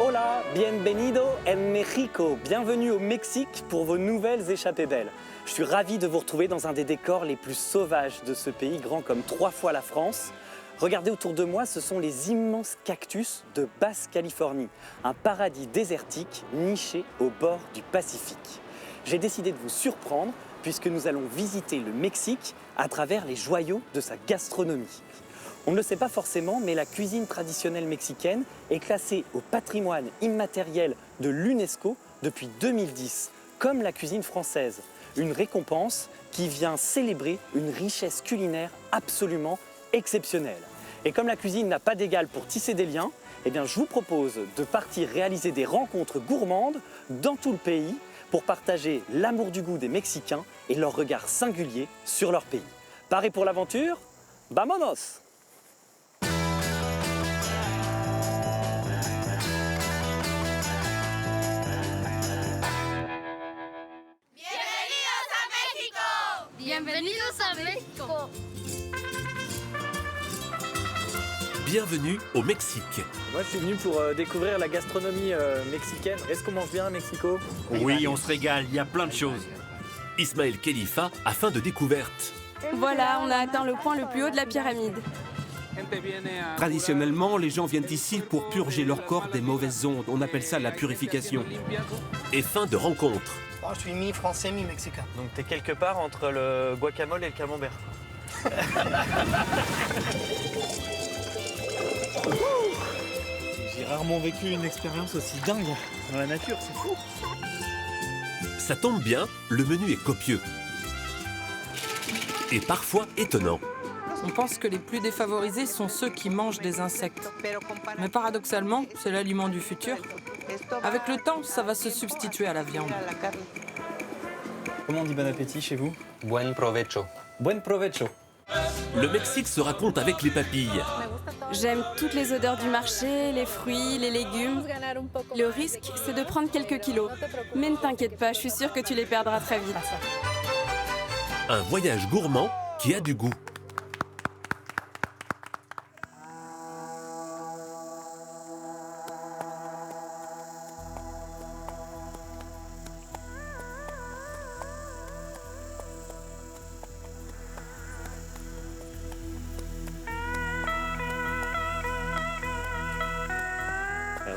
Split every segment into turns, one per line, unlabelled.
Hola, bienvenido en México. Bienvenue au Mexique pour vos nouvelles échappées belles. Je suis ravi de vous retrouver dans un des décors les plus sauvages de ce pays, grand comme 3 fois la France. Regardez autour de moi, ce sont les immenses cactus de Basse-Californie, un paradis désertique niché au bord du Pacifique. J'ai décidé de vous surprendre puisque nous allons visiter le Mexique à travers les joyaux de sa gastronomie. On ne le sait pas forcément, mais la cuisine traditionnelle mexicaine est classée au patrimoine immatériel de l'UNESCO depuis 2010, comme la cuisine française. Une récompense qui vient célébrer une richesse culinaire absolument exceptionnelle. Et comme la cuisine n'a pas d'égal pour tisser des liens, eh bien, je vous propose de partir réaliser des rencontres gourmandes dans tout le pays pour partager l'amour du goût des Mexicains et leur regard singulier sur leur pays. Parés pour l'aventure? Vamonos!
Bienvenidos a México.
Bienvenue au Mexique.
Moi, je suis venu pour découvrir la gastronomie mexicaine. Est-ce qu'on mange bien à Mexico?
Oui, on se régale, il y a plein de choses. Ismaël Khalifa a faim de découverte.
Voilà, on a atteint le point le plus haut de la pyramide.
Traditionnellement, les gens viennent ici pour purger leur corps des mauvaises ondes. On appelle ça la purification.
Et faim de rencontre.
Moi, je suis mi-français, mi-mexicain.
Donc, t'es quelque part entre le guacamole et le camembert. J'ai rarement vécu une expérience aussi dingue dans la nature, c'est fou.
Ça tombe bien, le menu est copieux. Et parfois étonnant.
On pense que les plus défavorisés sont ceux qui mangent des insectes. Mais paradoxalement, c'est l'aliment du futur. Avec le temps, ça va se substituer à la viande.
Comment on dit bon appétit chez vous?
Buen provecho.
Buen provecho.
Le Mexique se raconte avec les papilles.
J'aime toutes les odeurs du marché, les fruits, les légumes. Le risque, c'est de prendre quelques kilos. Mais ne t'inquiète pas, je suis sûre que tu les perdras très vite.
Un voyage gourmand qui a du goût.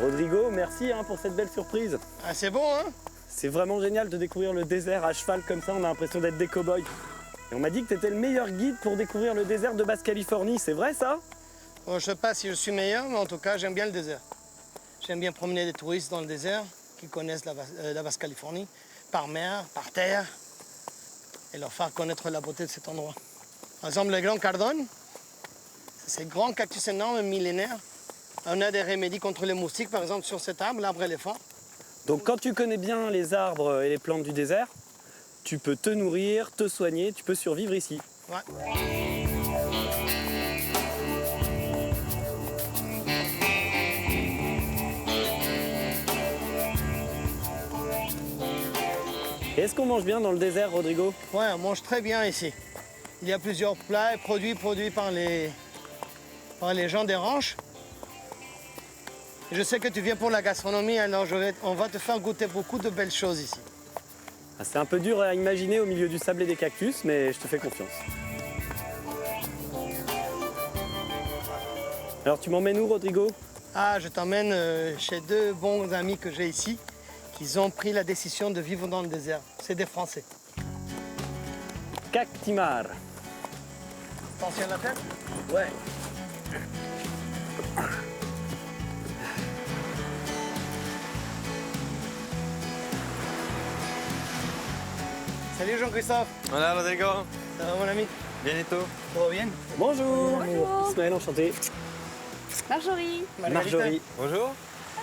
Rodrigo, merci pour cette belle surprise.
Ah, c'est bon, hein?
C'est vraiment génial de découvrir le désert à cheval comme ça, on a l'impression d'être des cow-boys. Et on m'a dit que tu étais le meilleur guide pour découvrir le désert de Basse-Californie, c'est vrai ça?
Bon, je sais pas si je suis meilleur, mais en tout cas, j'aime bien le désert. J'aime bien promener des touristes dans le désert qui connaissent la Basse-Californie, par mer, par terre, et leur faire connaître la beauté de cet endroit. Par exemple, le Grand Cardón, c'est grand cactus énorme, millénaire. On a des remèdes contre les moustiques, par exemple, sur cet arbre, l'arbre éléphant.
Donc quand tu connais bien les arbres et les plantes du désert, tu peux te nourrir, te soigner, tu peux survivre ici.
Ouais.
Et est-ce qu'on mange bien dans le désert, Rodrigo?
Ouais, on mange très bien ici. Il y a plusieurs plats produits par les gens des ranchs. Je sais que tu viens pour la gastronomie, alors on va te faire goûter beaucoup de belles choses ici.
C'est un peu dur à imaginer au milieu du sable et des cactus, mais je te fais confiance. Alors tu m'emmènes où, Rodrigo?
Ah, je t'emmène chez 2 bons amis que j'ai ici, qui ont pris la décision de vivre dans le désert. C'est des Français.
Cactimar.
Attention à la tête.
Ouais.
Salut Jean-Christophe.
Hola Rodrigo.
Ça va mon ami?
Bien et toi?
Tout va bien?
Bonjour. Ismaël, enchanté.
Marjorie.
Marjorie.
Bonjour.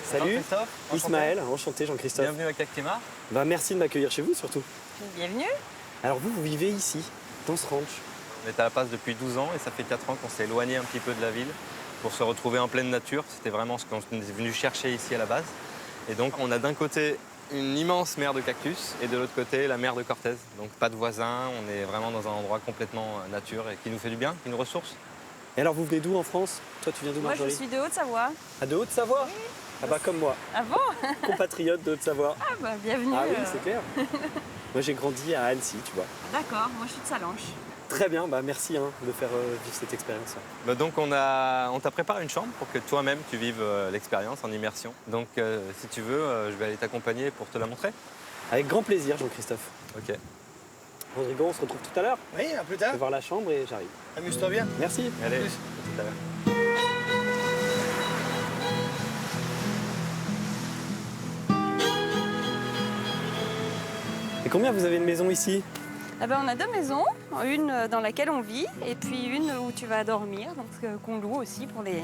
Salut.
Jean-Christophe.
Ismaël, enchanté Jean-Christophe.
Bienvenue à Cactimar.
Merci de m'accueillir chez vous surtout.
Bienvenue.
Alors vous vivez ici, dans ce ranch.
On est à La Paz depuis 12 ans et ça fait 4 ans qu'on s'est éloigné un petit peu de la ville pour se retrouver en pleine nature. C'était vraiment ce qu'on est venu chercher ici à la base. Et donc on a d'un côté une immense mer de cactus et de l'autre côté la mer de Cortez. Donc pas de voisins, on est vraiment dans un endroit complètement nature et qui nous fait du bien, qui nous ressource.
Et alors vous venez d'où en France? Toi tu viens d'où,
Moi,
Marjorie?
je suis de Haute-Savoie.
Ah, de Haute-Savoie? Ah bah comme moi,
Ah bon?
compatriote de Haute-Savoie.
Ah bah bienvenue.
Ah oui, c'est clair. Moi j'ai grandi à Annecy, tu vois.
D'accord, moi je suis de Salanches.
Très bien, bah merci de faire vivre cette expérience.
Bah donc on t'a préparé une chambre pour que toi-même tu vives l'expérience en immersion. Donc si tu veux, je vais aller t'accompagner pour te la montrer.
Avec grand plaisir, Jean-Christophe.
Ok.
Rodrigo, on se retrouve tout à l'heure.
Oui, à plus
Je
tard.
vais voir la chambre et j'arrive.
Amuse-toi bien.
Merci.
Allez, à
Plus.
tout à l'heure.
Et combien vous avez de maisons ici?
Ah ben, on a 2 maisons, une dans laquelle on vit et puis une où tu vas dormir, donc qu'on loue aussi pour les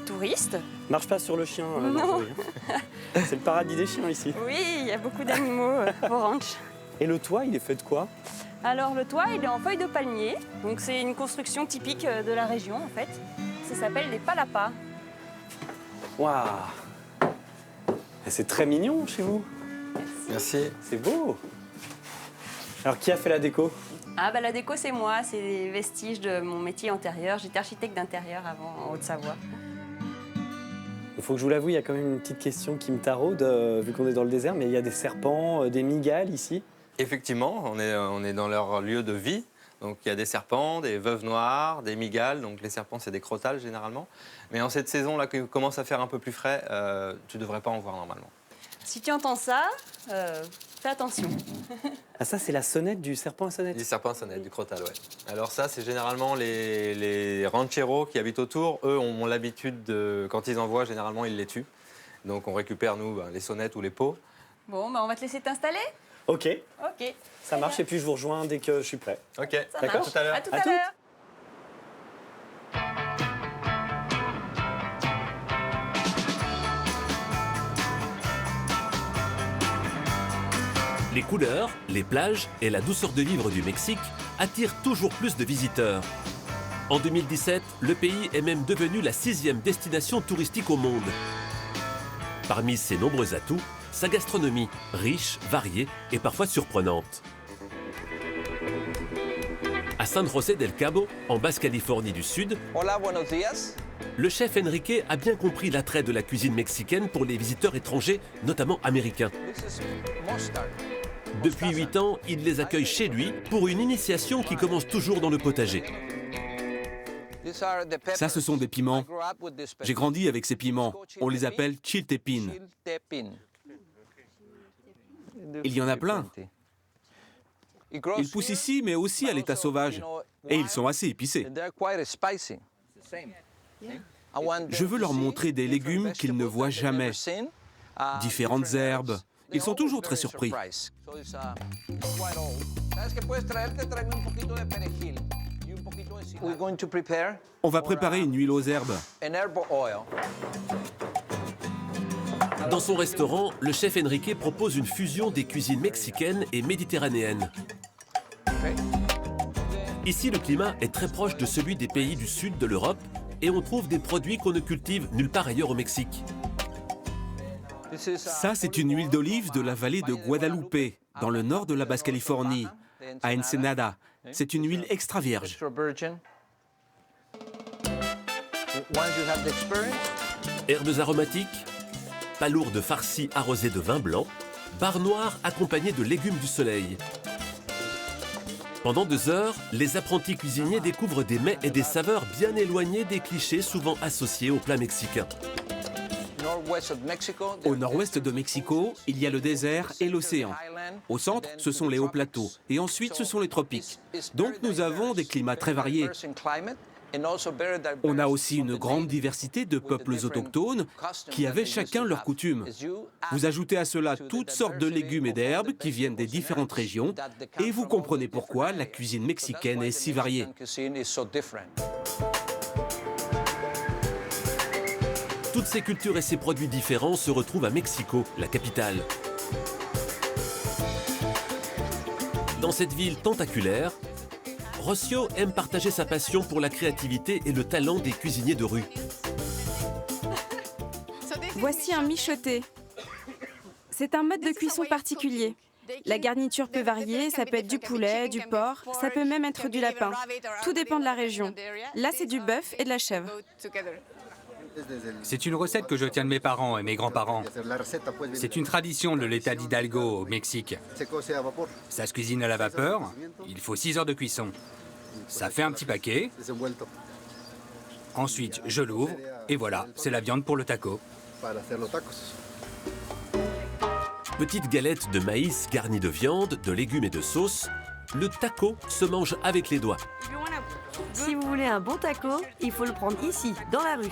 touristes.
Marche pas sur le chien.
Non.
Marjorie, hein. C'est le paradis des chiens ici.
Oui, il y a beaucoup d'animaux au ranch.
Et le toit, il est fait de quoi?
Alors le toit, il est en feuilles de palmier, donc c'est une construction typique de la région en fait. Ça s'appelle des palapas.
Waouh! Et c'est très mignon chez vous.
Merci.
C'est beau. Alors qui a fait la déco?
Ah bah la déco c'est moi, c'est les vestiges de mon métier antérieur. J'étais architecte d'intérieur avant en Haute-Savoie.
Il faut que je vous l'avoue, il y a quand même une petite question qui me taraude, vu qu'on est dans le désert, mais il y a des serpents, des mygales ici.
Effectivement, on est dans leur lieu de vie. Donc il y a des serpents, des veuves noires, des mygales. Donc les serpents, c'est des crotales généralement. Mais en cette saison-là, qui commence à faire un peu plus frais, tu ne devrais pas en voir normalement.
Si tu entends ça, fais attention.
Ah ça, c'est la sonnette du serpent à sonnette.
Du serpent à sonnette, du crotal, ouais. Alors ça, c'est généralement les rancheros qui habitent autour. Eux ont l'habitude de, quand ils en voient, généralement, ils les tuent. Donc on récupère, nous, les sonnettes ou les pots.
Bon, bah on va te laisser t'installer.
Ok,
Ok.
ça marche, et puis je vous rejoins dès que je suis prêt.
Ok,
Ça
D'accord.
marche.
tout à l'heure.
À tout
À
à
toutes.
l'heure.
Les couleurs, les plages et la douceur de vivre du Mexique attirent toujours plus de visiteurs. En 2017, le pays est même devenu la 6e destination touristique au monde. Parmi ses nombreux atouts, sa gastronomie, riche, variée et parfois surprenante. À San José del Cabo, en Basse-Californie du Sud,
Hola, buenos días.
le chef Enrique a bien compris l'attrait de la cuisine mexicaine pour les visiteurs étrangers, notamment américains.
This is mustard.
Depuis 8 ans, il les accueille chez lui pour une initiation qui commence toujours dans le potager.
These are the peppers.
Ça, ce sont des piments.
I grew up with this pepper.
J'ai grandi avec ces piments. On les appelle chiltepín.
Chiltepín.
Il y en a plein.
It grows
Ils poussent
here,
ici, mais aussi à
but
l'état
also,
sauvage.
you know,
Et ils
wild,
sont assez épicés.
and they're quite spicy. I want them
Je veux
to
leur
see
montrer des
different
légumes qu'ils ne
vegetables
voient
that they've never
jamais.
seen,
Différentes
different
herbes.
herbs.
Ils sont
They're
toujours
always
très
very
surpris.
surprised. So it's, quite old. ¿Sabes qué puedes traerte? Tráeme un poquito de perejil y un poquito de cilantro. We're going to prepare
On va préparer une huile aux herbes.
an herb oil.
Dans son restaurant, le chef Enrique propose une fusion des cuisines mexicaines et méditerranéennes.
Okay.
Ici, le climat est très proche de celui des pays du sud de l'Europe et on trouve des produits qu'on ne cultive nulle part ailleurs au Mexique.
This is,
Ça, c'est une huile d'olive de la vallée de Guadalupe, dans le nord de la Basse-Californie, à Ensenada. C'est une huile extra vierge.
extra virgin. Once you have the experience,
Herbes aromatiques, palourdes farcies arrosées de vin blanc, bar noir accompagné de légumes du soleil. Pendant 2 heures, les apprentis cuisiniers découvrent des mets et des saveurs bien éloignées des clichés souvent associés au plat mexicain.
northwest of Mexico,
Au nord-ouest de Mexico, il y a le désert et l'océan. Au centre, ce sont les hauts plateaux. Et ensuite, ce sont les tropiques. Donc, nous avons des climats très variés. On a aussi une grande diversité de peuples autochtones qui avaient chacun leurs coutumes. Vous ajoutez à cela toutes sortes de légumes et d'herbes qui viennent des différentes régions et vous comprenez pourquoi la cuisine mexicaine est si variée.
Toutes ces cultures et ces produits différents se retrouvent à Mexico, la capitale. Dans cette ville tentaculaire, Rocio aime partager sa passion pour la créativité et le talent des cuisiniers de rue.
Voici un michoté. C'est un mode de cuisson particulier. La garniture peut varier, ça peut être du poulet, du porc, ça peut même être du lapin. Tout dépend de la région. Là, c'est du bœuf et de la chèvre.
C'est une recette que je tiens de mes parents et mes grands-parents. C'est une tradition de l'État d'Hidalgo au Mexique. Ça se cuisine à la vapeur, il faut 6 heures de cuisson. Ça fait un petit paquet. Ensuite, je l'ouvre et voilà, c'est la viande pour le taco.
Petite galette de maïs garnie de viande, de légumes et de sauce, le taco se mange avec les doigts.
Si vous voulez un bon taco, il faut le prendre ici, dans la rue.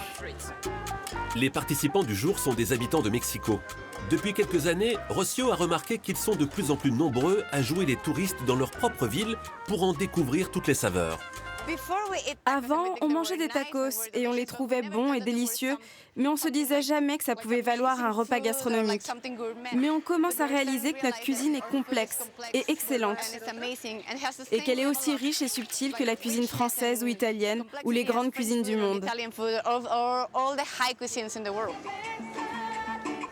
Les participants du jour sont des habitants de Mexico. Depuis quelques années, Rocio a remarqué qu'ils sont de plus en plus nombreux à jouer les touristes dans leur propre ville pour en découvrir toutes les saveurs.
Avant, on mangeait des tacos et on les trouvait bons et délicieux, mais on se disait jamais que ça pouvait valoir un repas gastronomique. Mais on commence à réaliser que notre cuisine est complexe et excellente, et qu'elle est aussi riche et subtile que la cuisine française ou italienne ou les grandes cuisines du monde.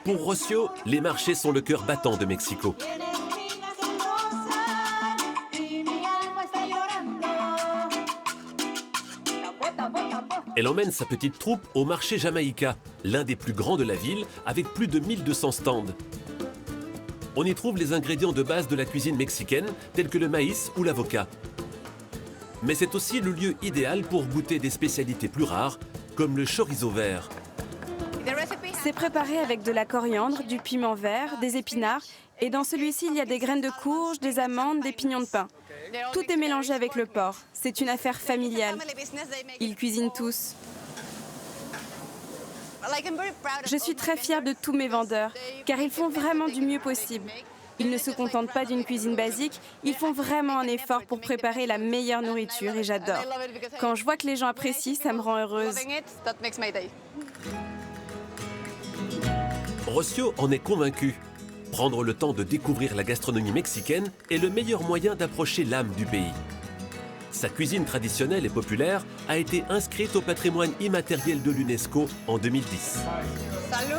Pour Rocio, les marchés sont le cœur battant de Mexico. Elle emmène sa petite troupe au marché Jamaïca, l'un des plus grands de la ville, avec plus de 1200 stands. On y trouve les ingrédients de base de la cuisine mexicaine, tels que le maïs ou l'avocat. Mais c'est aussi le lieu idéal pour goûter des spécialités plus rares, comme le chorizo vert.
C'est préparé avec de la coriandre, du piment vert, des épinards, et dans celui-ci, il y a des graines de courge, des amandes, des pignons de pain. Tout est mélangé avec le porc. C'est une affaire familiale. Ils cuisinent tous. Je suis très fière de tous mes vendeurs, car ils font vraiment du mieux possible. Ils ne se contentent pas d'une cuisine basique, ils font vraiment un effort pour préparer la meilleure nourriture et j'adore. Quand je vois que les gens apprécient, ça me rend heureuse.
Rocio en est convaincu. Prendre le temps de découvrir la gastronomie mexicaine est le meilleur moyen d'approcher l'âme du pays. Sa cuisine traditionnelle et populaire a été inscrite au patrimoine immatériel de l'UNESCO en 2010.
Salut.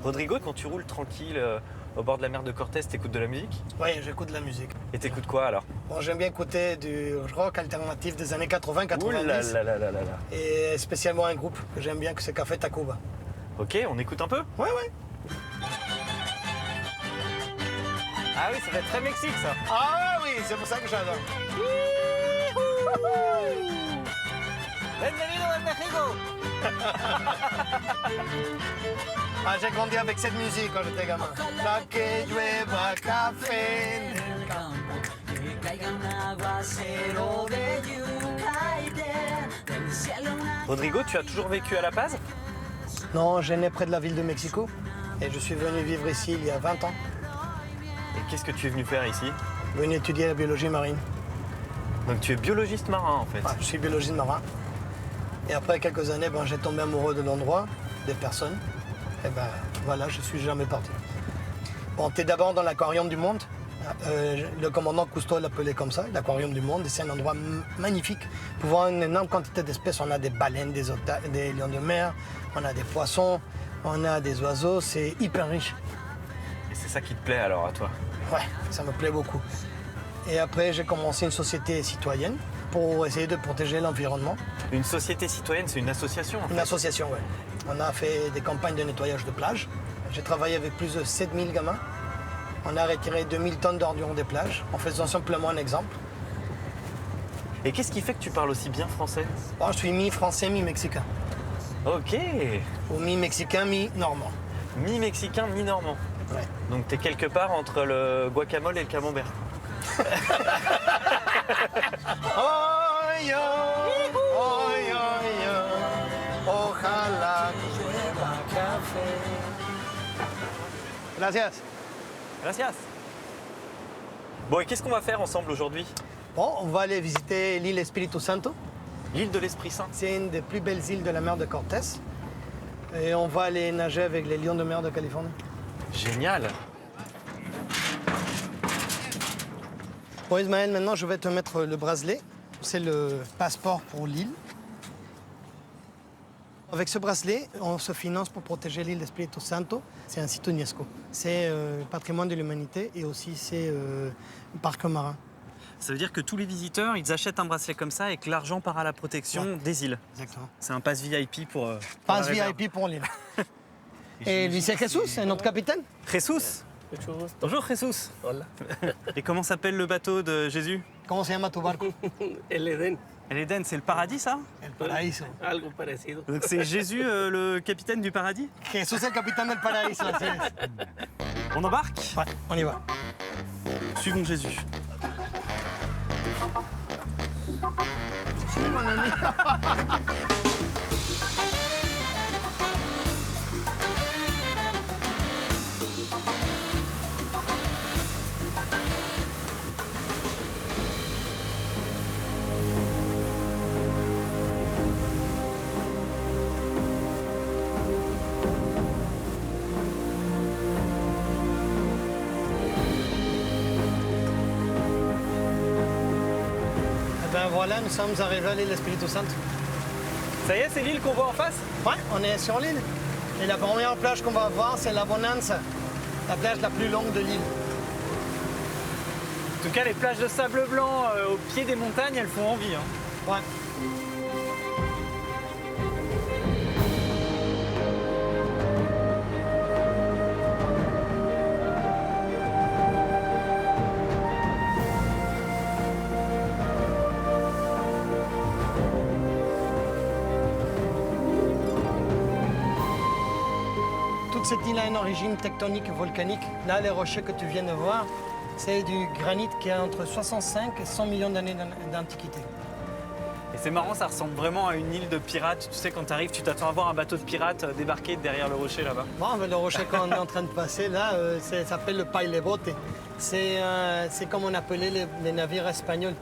Rodrigo, quand tu roules tranquille au bord de la mer de Cortés, t'écoutes de la musique?
Oui, j'écoute de la musique.
Et t'écoutes quoi alors?
Bon, j'aime bien écouter du rock alternatif des années 80-90.
Ouh là là là là là là.
Et spécialement un groupe que j'aime bien, que c'est Café Tacuba.
Ok, on écoute un peu?
Ouais, ouais.
Ah oui, ça va être très Mexique ça.
Ah oui, c'est pour ça que j'adore.
Bienvenido a Mexico.
Ah, j'ai grandi avec cette musique quand j'étais gamin. La que llueva café en el campo, que caiga un aguacero de yuca del cielo.
Rodrigo, tu as toujours vécu à La Paz?
Non, je né près de la ville de Mexico et je suis venu vivre ici il y a 20 ans.
Et qu'est-ce que tu es venu faire ici?
Venu étudier la biologie marine.
Donc tu es biologiste marin en fait?
Ah, je suis biologiste marin. Et après quelques années, j'ai tombé amoureux de l'endroit, des personnes. Et voilà, je suis jamais parti. Bon, tu es d'abord dans l'aquarium du monde. Le commandant Cousteau l'appelait comme ça, l'aquarium du monde. C'est un endroit magnifique pour voir une énorme quantité d'espèces. On a des baleines, des lions de mer, on a des poissons, on a des oiseaux. C'est hyper riche.
Et c'est ça qui te plaît alors à toi?
Ouais, ça me plaît beaucoup. Et après, j'ai commencé une société citoyenne pour essayer de protéger l'environnement.
Une société citoyenne, c'est une association en fait?
Une association, oui. On a fait des campagnes de nettoyage de plage. J'ai travaillé avec plus de 7000 gamins. On a retiré 2000 tonnes d'ordures des plages en faisant simplement un exemple.
Et qu'est-ce qui fait que tu parles aussi bien français?
Je suis mi-français, mi-mexicain.
Ok.
Ou mi-mexicain, mi-normand.
Mi-mexicain, mi-normand.
Ouais.
Donc t'es quelque part entre le guacamole et le camembert.
Oh, yo, oh, yo, yo. Ojalá que llueva café. Gracias.
Gracias. Bon, et qu'est-ce qu'on va faire ensemble aujourd'hui?
Bon, on va aller visiter l'île Espírito Santo.
L'île de l'Esprit Saint.
C'est une des plus belles îles de la mer de Cortés. Et on va aller nager avec les lions de mer de Californie.
Génial.
Bon, Ismaël, maintenant, je vais te mettre le bracelet. C'est le passeport pour l'île. Avec ce bracelet, on se finance pour protéger l'île d'Espírito Santo. C'est un site UNESCO. C'est patrimoine de l'humanité et aussi c'est un parc marin.
Ça veut dire que tous les visiteurs, ils achètent un bracelet comme ça et que l'argent part à la protection des îles.
Exactement.
C'est un pass VIP pour
Pass
la réserve.
VIP pour l'île. Et lui, c'est Jesus, c'est notre capitaine.
Jesus. Bonjour Jesus.
Hola.
Et comment s'appelle le bateau de Jésus?
Comment se llama tu barco?
El Edén.
El Eden, c'est le paradis ça?
El paraíso.
Algo parecido.
Donc c'est Jésus le capitaine du paradis?
Jesus es el capitán del paraíso. así es.
On embarque?
Ouais, on y va.
Suivons Jésus.
Mon ami. Eh ben voilà, nous sommes arrivés à l'île Espírito Santo.
Ça y est, c'est l'île qu'on voit en face?
Ouais, on est sur l'île. Et la première plage qu'on va voir, c'est la Bonanza, la plage la plus longue de l'île.
En tout cas, les plages de sable blanc au pied des montagnes, elles font envie. Hein.
Ouais. Toute cette île a une origine tectonique volcanique. Là, les rochers que tu viens de voir, c'est du granit qui a entre 65 et 100 millions d'années d'antiquité.
Et c'est marrant, ça ressemble vraiment à une île de pirates. Tu sais, quand tu arrives, tu t'attends à voir un bateau de pirates débarquer derrière le rocher là-bas.
Bon, le rocher qu'on est en train de passer là, ça s'appelle le pailebote. C'est comme on appelait les navires espagnols.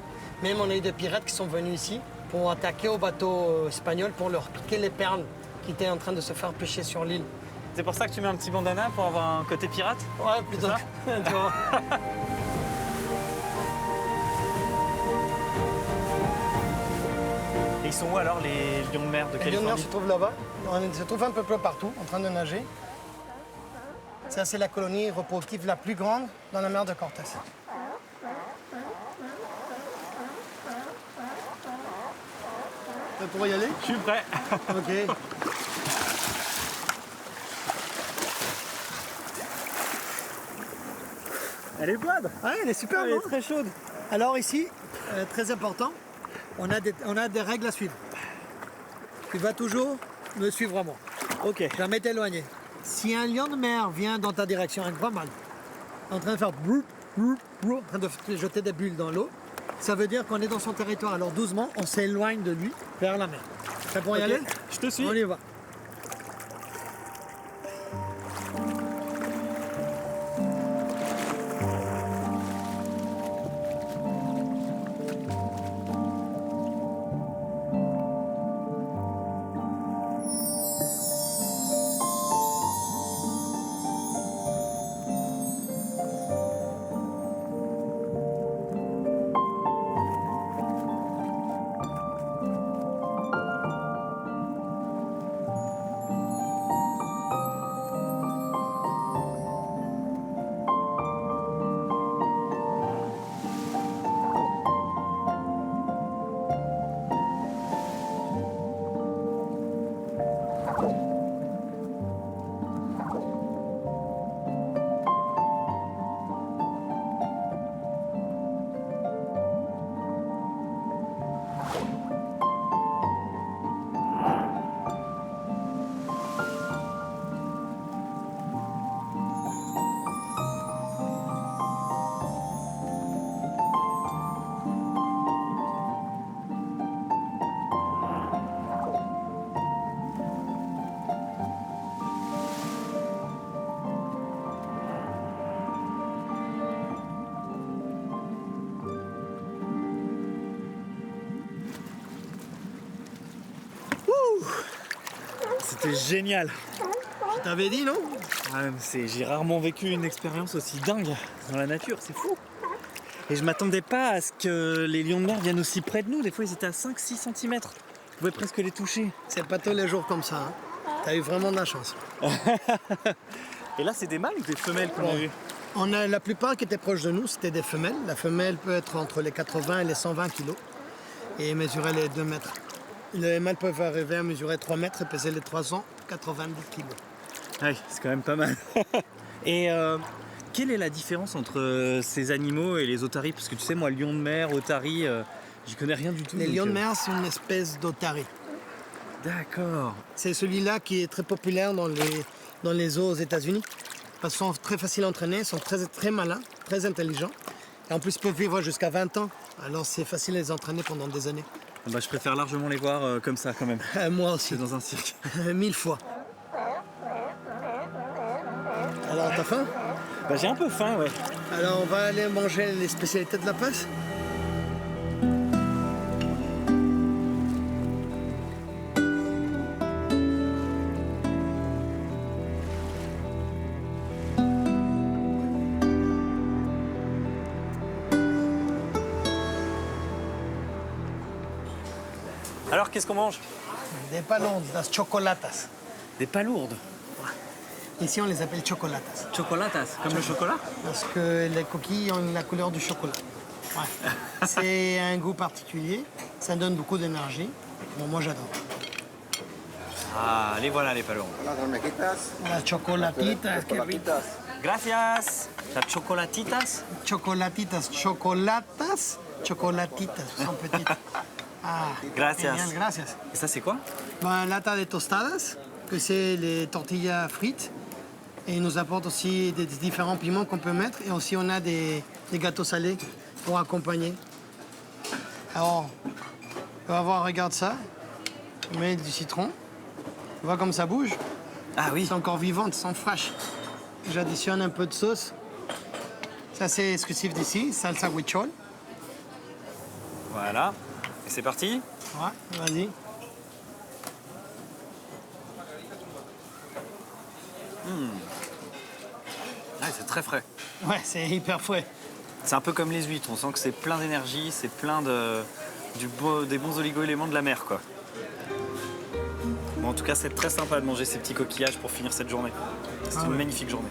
Même on a eu des pirates qui sont venus ici pour attaquer aux bateaux espagnols pour leur piquer les perles qui étaient en train de se faire pêcher sur l'île.
C'est pour ça que tu mets un petit bandana pour avoir un côté pirate?
Ouais, plutôt. Tu vois.
Et ils sont où alors les lions de mer de
Les lions de
Californie?
mer se trouvent là-bas. On se trouve un peu partout, en train de nager. Ça, c'est la colonie reproductive la plus grande dans la mer de Cortés. Prêt pour y aller?
Je suis prêt.
Ok.
Elle est bonne.
Ah, elle est super
Elle est
bonne.
très chaude.
Alors ici, très important, on a des règles à suivre. Tu vas toujours me suivre à moi.
Ok.
Jamais t'éloigner. Si un lion de mer vient dans ta direction, un grand mâle, en train de faire brou, brou, brou, en train de jeter des bulles dans l'eau, ça veut dire qu'on est dans son territoire. Alors doucement, on s'éloigne de lui vers la mer. Prêt pour y aller?
Je te suis.
On y va.
C'était génial.
Je t'avais dit, non?
J'ai rarement vécu une expérience aussi dingue dans la nature, c'est fou. Et je m'attendais pas à ce que les lions de mer viennent aussi près de nous. Des fois, ils étaient à 5-6 cm. Je pouvais presque les toucher.
C'est pas tous les jours comme ça. Hein. T'as eu vraiment de la chance.
Et là, c'est des mâles ou des femelles qu'on a vues?
On a la plupart qui étaient proches de nous, c'était des femelles. La femelle peut être entre les 80 et les 120 kilos et mesurer les 2 mètres. Les mâles peuvent arriver à mesurer 3 mètres et peser les 390 kilos.
Oui, c'est quand même pas mal. Et quelle est la différence entre ces animaux et les otaries? Parce que tu sais, moi, lion de mer, otarie, j'y connais rien du tout.
Les lions de mer, c'est une espèce d'otarie.
D'accord.
C'est celui-là qui est très populaire dans les zoos aux États-Unis. Parce qu'ils sont très faciles à entraîner, ils sont très malins, très intelligents. Et en plus, ils peuvent vivre jusqu'à 20 ans. Alors c'est facile à les entraîner pendant des années.
Bah, je préfère largement les voir comme ça quand même.
Moi aussi.
C'est dans un cirque.
1000 fois. Alors, t'as faim?
Bah, j'ai un peu faim, ouais.
Alors, on va aller manger les spécialités de La Paz.
Alors, qu'est-ce qu'on mange?
Des palourdes, des chocolatas.
Des palourdes.
Ici, on les appelle chocolatas.
Chocolatas, comme le chocolat?
Parce que les coquilles ont la couleur du chocolat. Ouais. C'est un goût particulier, ça donne beaucoup d'énergie. Bon, moi, j'adore.
Ah, les voilà, les palourdes.
Las chocolatitas, qué rico.
Gracias. Las chocolatitas.
Chocolatitas, chocolatas, chocolatitas, sont petites. Ah,
Gracias.
Génial, gracias.
Et ça, c'est quoi?
Ben, lata de tostadas, que c'est les tortillas frites. Et ils nous apportent aussi des différents piments qu'on peut mettre. Et aussi, on a des gâteaux salés pour accompagner. Alors, on va voir, regarde ça. On met du citron. Tu vois comme ça bouge?
Ah oui.
C'est encore vivant, c'est fraîche. J'additionne un peu de sauce. Ça, c'est exclusif d'ici, salsa huichol.
Voilà. Et c'est parti?
Ouais, vas-y.
Ouais, c'est très frais.
Ouais, c'est hyper frais.
C'est un peu comme les huîtres, on sent que c'est plein d'énergie, c'est plein des bons oligo-éléments de la mer, quoi. Bon, en tout cas, c'est très sympa de manger ces petits coquillages pour finir cette journée. C'est une magnifique journée.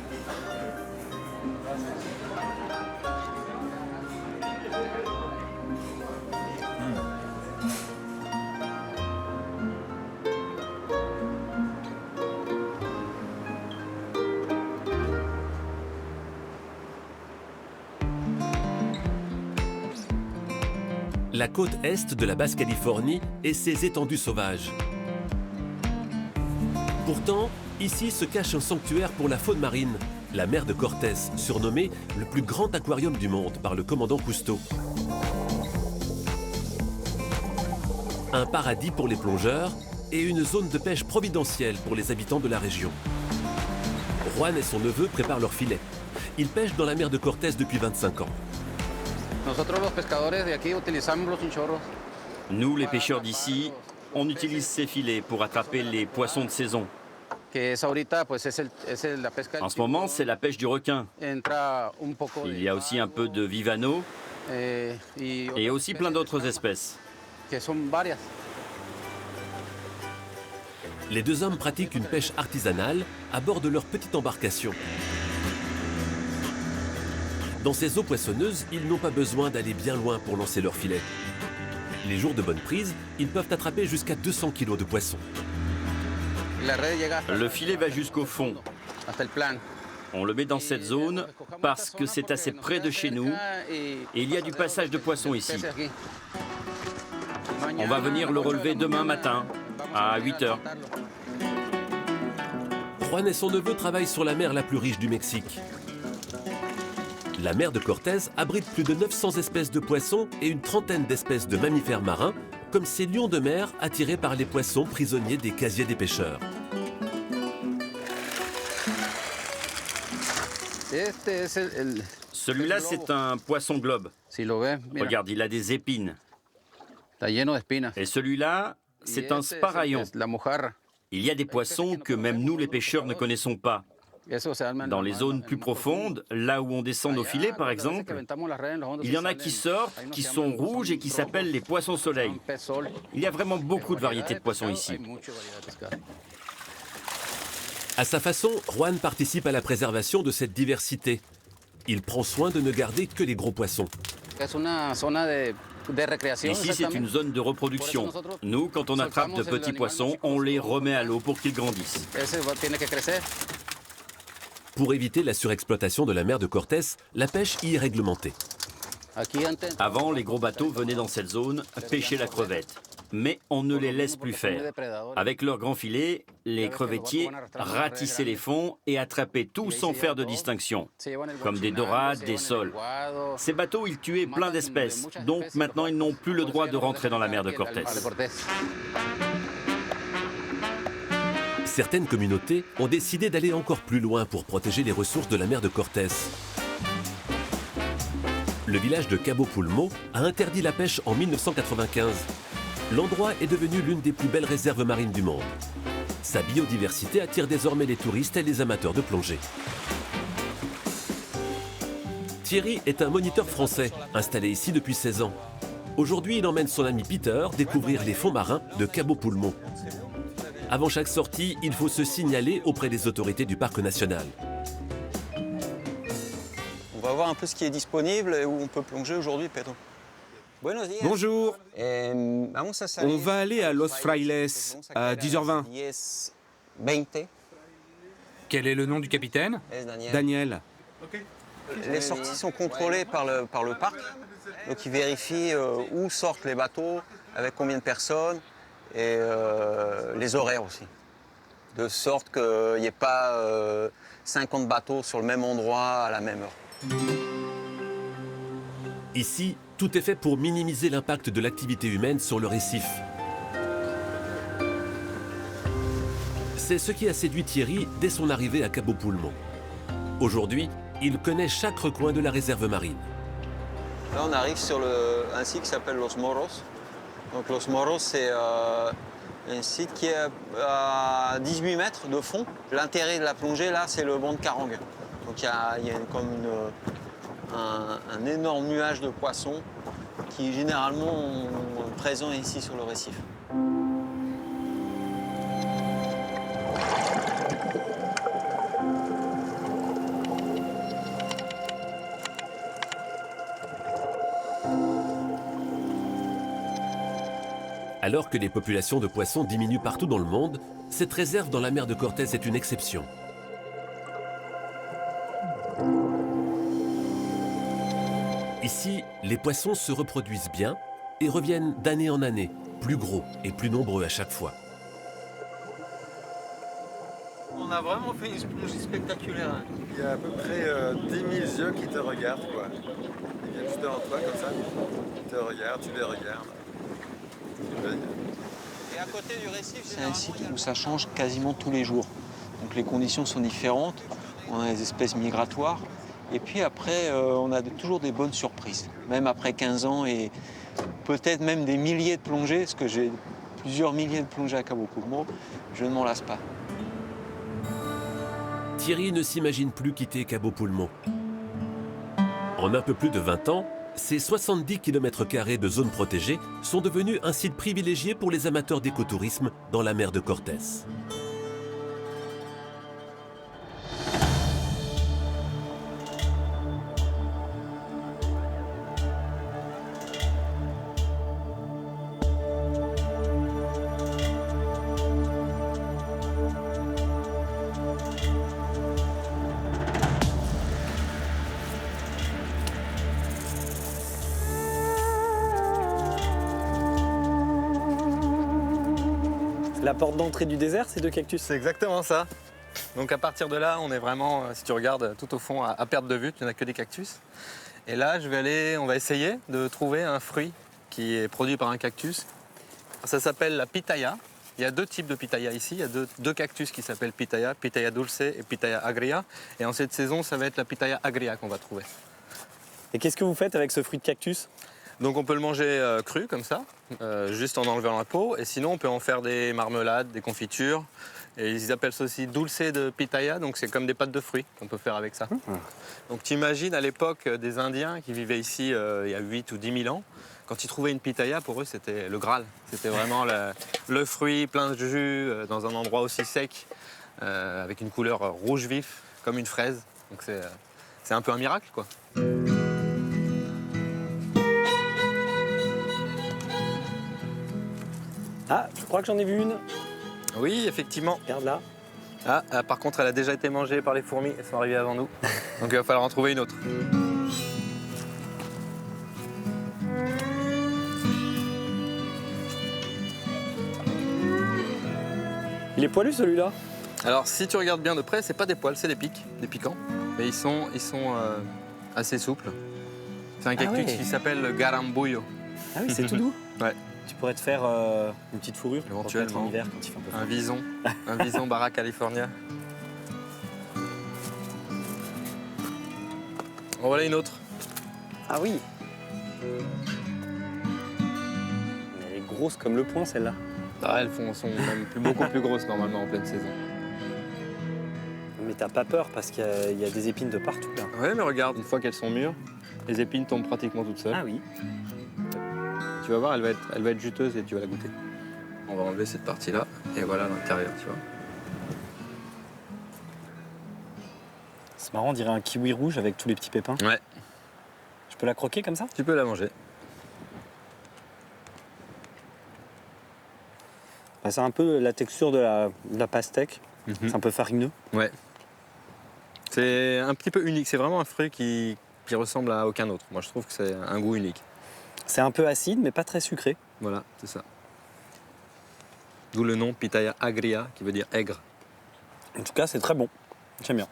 La côte est de la Basse-Californie et ses étendues sauvages. Pourtant, ici se cache un sanctuaire pour la faune marine, la mer de Cortés, surnommée le plus grand aquarium du monde par le commandant Cousteau. Un paradis pour les plongeurs et une zone de pêche providentielle pour les habitants de la région. Juan et son neveu préparent leur filet. Ils pêchent dans la mer de Cortés depuis 25 ans.
Nous, les pêcheurs d'ici, on utilise ces filets pour attraper les poissons de saison. En ce moment, c'est la pêche du requin. Il y a aussi un peu de vivano et aussi plein d'autres espèces.
Les deux hommes pratiquent une pêche artisanale à bord de leur petite embarcation. Dans ces eaux poissonneuses, ils n'ont pas besoin d'aller bien loin pour lancer leur filet. Les jours de bonne prise, ils peuvent attraper jusqu'à 200 kg de poissons.
Le filet va jusqu'au fond. On le met dans cette zone parce que c'est assez près de chez nous et il y a du passage de poissons ici. On va venir le relever demain matin à 8 h.
Juan et son neveu travaillent sur la mer la plus riche du Mexique. La mer de Cortés abrite plus de 900 espèces de poissons et une trentaine d'espèces de mammifères marins, comme ces lions de mer attirés par les poissons prisonniers des casiers des pêcheurs.
Celui-là, c'est un poisson globe. Regarde, il a des épines. Et celui-là, c'est un sparaillon. Il y a des poissons que même nous, les pêcheurs, ne connaissons pas. Dans les zones plus profondes, là où on descend nos filets par exemple, il y en a qui sortent, qui sont rouges et qui s'appellent les poissons soleil. Il y a vraiment beaucoup de variétés de poissons ici.
À sa façon, Juan participe à la préservation de cette diversité. Il prend soin de ne garder que les gros poissons.
Ici, c'est une zone de reproduction. Nous, quand on attrape de petits poissons, on les remet à l'eau pour qu'ils grandissent.
Pour éviter la surexploitation de la mer de Cortés, la pêche y est réglementée.
Avant, les gros bateaux venaient dans cette zone pêcher la crevette. Mais on ne les laisse plus faire. Avec leurs grands filets, les crevettiers ratissaient les fonds et attrapaient tout sans faire de distinction, comme des dorades, des sols. Ces bateaux, ils tuaient plein d'espèces, donc maintenant ils n'ont plus le droit de rentrer dans la mer de Cortés.
Certaines communautés ont décidé d'aller encore plus loin pour protéger les ressources de la mer de Cortés. Le village de Cabo Pulmo a interdit la pêche en 1995. L'endroit est devenu l'une des plus belles réserves marines du monde. Sa biodiversité attire désormais les touristes et les amateurs de plongée. Thierry est un moniteur français, installé ici depuis 16 ans. Aujourd'hui, il emmène son ami Peter découvrir les fonds marins de Cabo Pulmo. Avant chaque sortie, il faut se signaler auprès des autorités du parc national.
On va voir un peu ce qui est disponible et où on peut plonger aujourd'hui, Pedro.
Bonjour. On va aller à Los Frailes à 10h20.
Quel est le nom du capitaine?
Daniel.
Les sorties sont contrôlées par le parc. Donc ils vérifient où sortent les bateaux, avec combien de personnes et les horaires aussi. De sorte qu'il n'y ait pas 50 bateaux sur le même endroit à la même heure.
Ici, tout est fait pour minimiser l'impact de l'activité humaine sur le récif. C'est ce qui a séduit Thierry dès son arrivée à Cabo Pulmo. Aujourd'hui, il connaît chaque recoin de la réserve marine.
Là, on arrive sur un site qui s'appelle Los Moros. Donc Los Moros, c'est un site qui est à 18 mètres de fond. L'intérêt de la plongée, là, c'est le banc de Carang. Donc il y a un énorme nuage de poissons qui généralement sont présents ici sur le récif.
Alors que les populations de poissons diminuent partout dans le monde, cette réserve dans la mer de Cortés est une exception. Ici, les poissons se reproduisent bien et reviennent d'année en année, plus gros et plus nombreux à chaque fois.
On a vraiment fait une plongée spectaculaire. Il y a à peu près 10 000 yeux qui te regardent, quoi. Ils viennent juste devant toi comme ça, ils te regardent, tu les regardes.
C'est un site où ça change quasiment tous les jours. Donc les conditions sont différentes, on a des espèces migratoires. Et puis après, on a toujours des bonnes surprises. Même après 15 ans et peut-être même des milliers de plongées, parce que j'ai plusieurs milliers de plongées à Cabo Pulmo, je ne m'en lasse pas.
Thierry ne s'imagine plus quitter Cabo Pulmo. En un peu plus de 20 ans, ces 70 km² de zones protégées sont devenus un site privilégié pour les amateurs d'écotourisme dans la mer de Cortés.
La porte d'entrée du désert, c'est deux cactus?
C'est exactement ça. Donc à partir de là, on est vraiment, si tu regardes tout au fond, à perte de vue, tu n'as que des cactus. Et là, on va essayer de trouver un fruit qui est produit par un cactus. Ça s'appelle la pitaya. Il y a deux types de pitaya ici. Il y a deux cactus qui s'appellent pitaya, pitaya dulce et pitaya agria. Et en cette saison, ça va être la pitaya agria qu'on va trouver.
Et qu'est-ce que vous faites avec ce fruit de cactus?
Donc on peut le manger cru comme ça, juste en enlevant la peau. Et sinon on peut en faire des marmelades, des confitures. Et ils appellent ça aussi dulce de pitaya, donc c'est comme des pâtes de fruits qu'on peut faire avec ça. Donc tu imagines à l'époque des Indiens qui vivaient ici il y a 8 ou 10 000 ans, quand ils trouvaient une pitaya, pour eux c'était le Graal. C'était vraiment le fruit plein de jus dans un endroit aussi sec, avec une couleur rouge vif, comme une fraise. Donc c'est un peu un miracle, quoi.
Ah, je crois que j'en ai vu une.
Oui, effectivement.
Regarde là.
Ah, par contre, elle a déjà été mangée par les fourmis. Elles sont arrivées avant nous. Donc il va falloir en trouver une autre.
Il est poilu celui-là?
Alors si tu regardes bien de près, c'est pas des poils, c'est des pics, des piquants. Mais ils sont assez souples. C'est un cactus qui s'appelle le garambuyo.
Ah oui, c'est tout doux.
Ouais.
Tu pourrais te faire une petite fourrure
éventuellement
en hiver quand il fait un peu froid.
Un vison Barra California. En voilà une autre.
Ah oui. Mais elle est grosse comme le poing celle-là.
Ah, elles sont même beaucoup plus grosses normalement en pleine saison.
Mais t'as pas peur parce qu'il y a des épines de partout là.
Ouais, mais regarde, une fois qu'elles sont mûres, les épines tombent pratiquement toutes seules.
Ah oui.
Tu vas voir, elle va être juteuse et tu vas la goûter. On va enlever cette partie-là et voilà l'intérieur, tu vois.
C'est marrant, on dirait un kiwi rouge avec tous les petits pépins.
Ouais.
Je peux la croquer comme ça?
Tu peux la manger.
Bah, c'est un peu la texture de la pastèque. C'est un peu farineux.
Ouais. C'est un petit peu unique. C'est vraiment un fruit qui ressemble à aucun autre. Moi, je trouve que c'est un goût unique.
C'est un peu acide, mais pas très sucré.
Voilà, c'est ça. D'où le nom Pitaya agria, qui veut dire aigre.
En tout cas, c'est très bon. J'aime bien.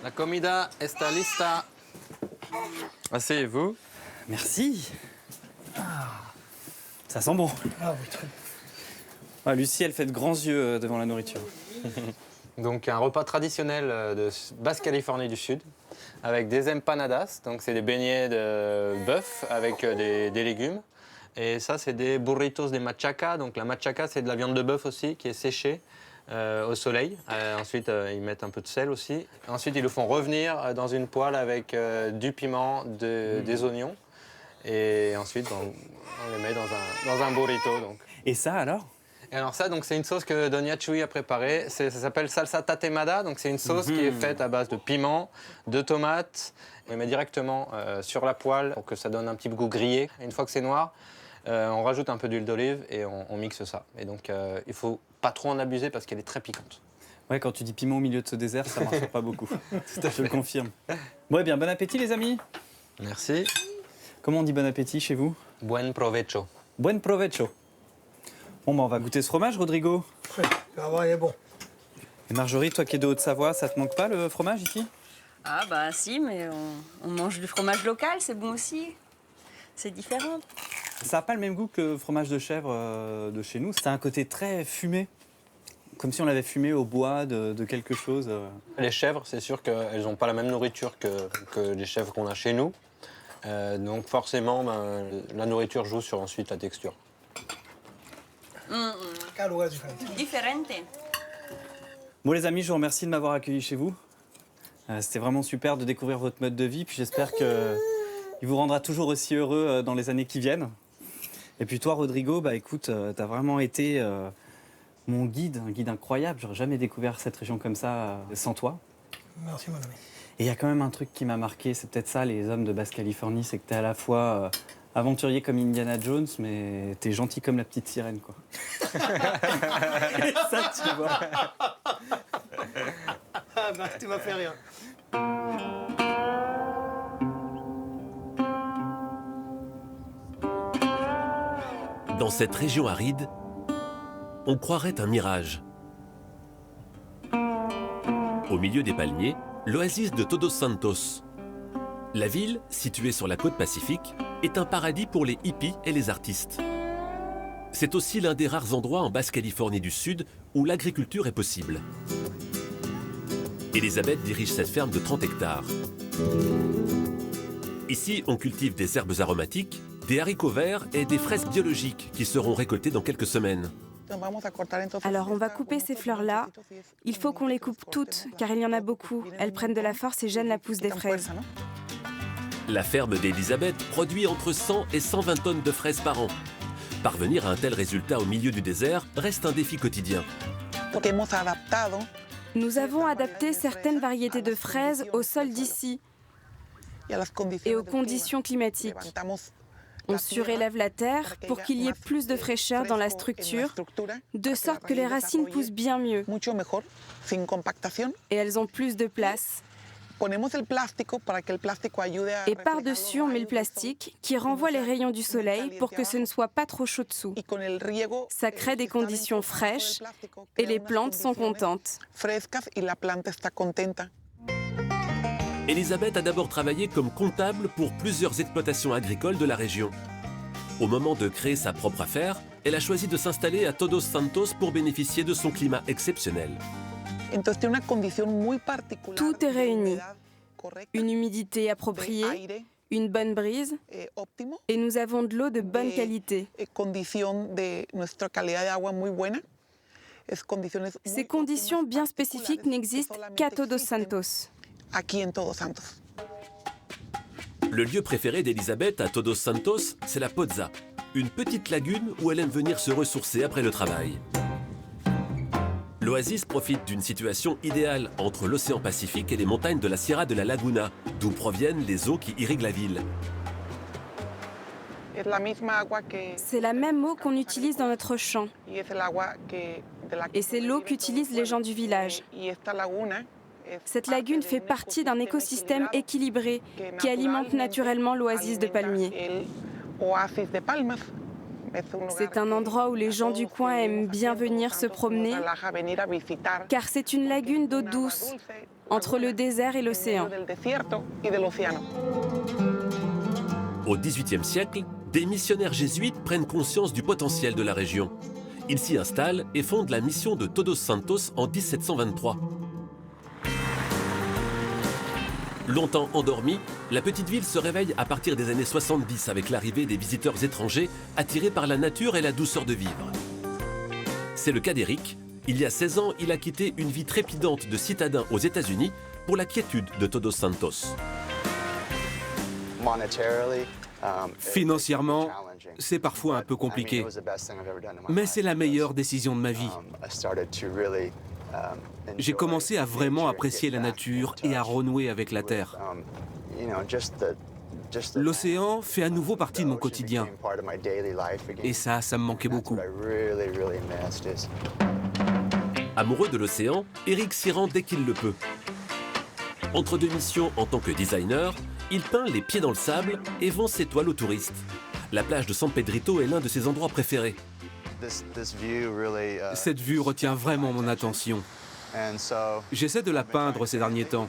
La comida está lista. Asseyez-vous.
Merci. Ça sent bon.
Ah oui, très
Ah, Lucie, elle fait de grands yeux devant la nourriture.
Donc un repas traditionnel de Basse-Californie du Sud avec des empanadas, donc c'est des beignets de bœuf avec des légumes. Et ça, c'est des burritos de machaca. Donc la machaca, c'est de la viande de bœuf aussi qui est séchée au soleil. Ensuite, ils mettent un peu de sel aussi. Ensuite, ils le font revenir dans une poêle avec du piment, des oignons. Et ensuite, on les met dans un burrito. Donc.
Et ça alors?
Et alors ça, donc c'est une sauce que Doña Chuy a préparée. Ça s'appelle salsa tatemada. Donc c'est une sauce qui est faite à base de piment, de tomates. On les met directement sur la poêle pour que ça donne un petit goût grillé. Une fois que c'est noir, on rajoute un peu d'huile d'olive et on mixe ça. Et donc il faut pas trop en abuser parce qu'elle est très piquante.
Ouais, quand tu dis piment au milieu de ce désert, ça marche pas beaucoup. Je le confirme. Bon, eh bien, bon appétit les amis.
Merci.
Comment on dit bon appétit chez vous?
Buen provecho.
Buen provecho. Bon, bah, on va goûter ce fromage, Rodrigo.
Oui, il est bon.
Et Marjorie, toi qui es de Haute-Savoie, ça te manque pas le fromage ici?
Ah bah si, mais on mange du fromage local, c'est bon aussi. C'est différent.
Ça n'a pas le même goût que le fromage de chèvre de chez nous. C'est un côté très fumé, comme si on l'avait fumé au bois de quelque chose.
Les chèvres, c'est sûr qu'elles n'ont pas la même nourriture que les chèvres qu'on a chez nous. Donc forcément, la nourriture joue sur ensuite la texture.
Différente.
Bon les amis, je vous remercie de m'avoir accueilli chez vous. C'était vraiment super de découvrir votre mode de vie. Puis j'espère qu'il vous rendra toujours aussi heureux dans les années qui viennent. Et puis toi, Rodrigo, bah écoute, t'as vraiment été mon guide, un guide incroyable. J'aurais jamais découvert cette région comme ça sans toi.
Merci, mon ami.
Et il y a quand même un truc qui m'a marqué, c'est peut-être ça, les hommes de Basse-Californie, c'est que t'es à la fois aventurier comme Indiana Jones, mais t'es gentil comme la petite sirène, quoi. Et ça, tu vois.
Ah bah, tu m'as fait rire.
Dans cette région aride, on croirait un mirage. Au milieu des palmiers, l'oasis de Todos Santos. La ville, située sur la côte pacifique, est un paradis pour les hippies et les artistes. C'est aussi l'un des rares endroits en Basse-Californie du Sud où l'agriculture est possible. Elisabeth dirige cette ferme de 30 hectares. Ici, on cultive des herbes aromatiques, des haricots verts et des fraises biologiques qui seront récoltées dans quelques semaines.
Alors on va couper ces fleurs-là. Il faut qu'on les coupe toutes, car il y en a beaucoup. Elles prennent de la force et gênent la pousse des fraises.
La ferme d'Elisabeth produit entre 100 et 120 tonnes de fraises par an. Parvenir à un tel résultat au milieu du désert reste un défi quotidien.
Nous avons adapté certaines variétés de fraises au sol d'ici et aux conditions climatiques. On surélève la terre pour qu'il y ait plus de fraîcheur dans la structure, de sorte que les racines poussent bien mieux et elles ont plus de place. Et par-dessus, on met le plastique qui renvoie les rayons du soleil pour que ce ne soit pas trop chaud dessous. Ça crée des conditions fraîches et les plantes sont contentes.
Elisabeth a d'abord travaillé comme comptable pour plusieurs exploitations agricoles de la région. Au moment de créer sa propre affaire, elle a choisi de s'installer à Todos Santos pour bénéficier de son climat exceptionnel.
Tout est réuni. Une humidité appropriée, une bonne brise, et nous avons de l'eau de bonne qualité. Ces conditions bien spécifiques n'existent qu'à Todos Santos.
Le lieu préféré d'Elisabeth à Todos Santos, c'est la Poza, une petite lagune où elle aime venir se ressourcer après le travail. L'oasis profite d'une situation idéale entre l'océan Pacifique et les montagnes de la Sierra de la Laguna, d'où proviennent les eaux qui irriguent la ville.
C'est la même eau qu'on utilise dans notre champ. Et c'est l'eau qu'utilisent les gens du village. Cette lagune fait partie d'un écosystème équilibré qui alimente naturellement l'oasis de palmiers. C'est un endroit où les gens du coin aiment bien venir se promener, car c'est une lagune d'eau douce entre le désert et l'océan.
Au XVIIIe siècle, des missionnaires jésuites prennent conscience du potentiel de la région. Ils s'y installent et fondent la mission de Todos Santos en 1723. Longtemps endormie, la petite ville se réveille à partir des années 70 avec l'arrivée des visiteurs étrangers attirés par la nature et la douceur de vivre. C'est le cas d'Eric. Il y a 16 ans, il a quitté une vie trépidante de citadin aux États-Unis pour la quiétude de Todos Santos.
Financièrement, c'est parfois un peu compliqué, mais c'est la meilleure décision de ma vie. J'ai commencé à vraiment apprécier la nature et à renouer avec la terre. L'océan fait à nouveau partie de mon quotidien. Et ça me manquait beaucoup.
Amoureux de l'océan, Eric s'y rend dès qu'il le peut. Entre deux missions en tant que designer, il peint les pieds dans le sable et vend ses toiles aux touristes. La plage de San Pedrito est l'un de ses endroits préférés.
Cette vue retient vraiment mon attention. J'essaie de la peindre ces derniers temps.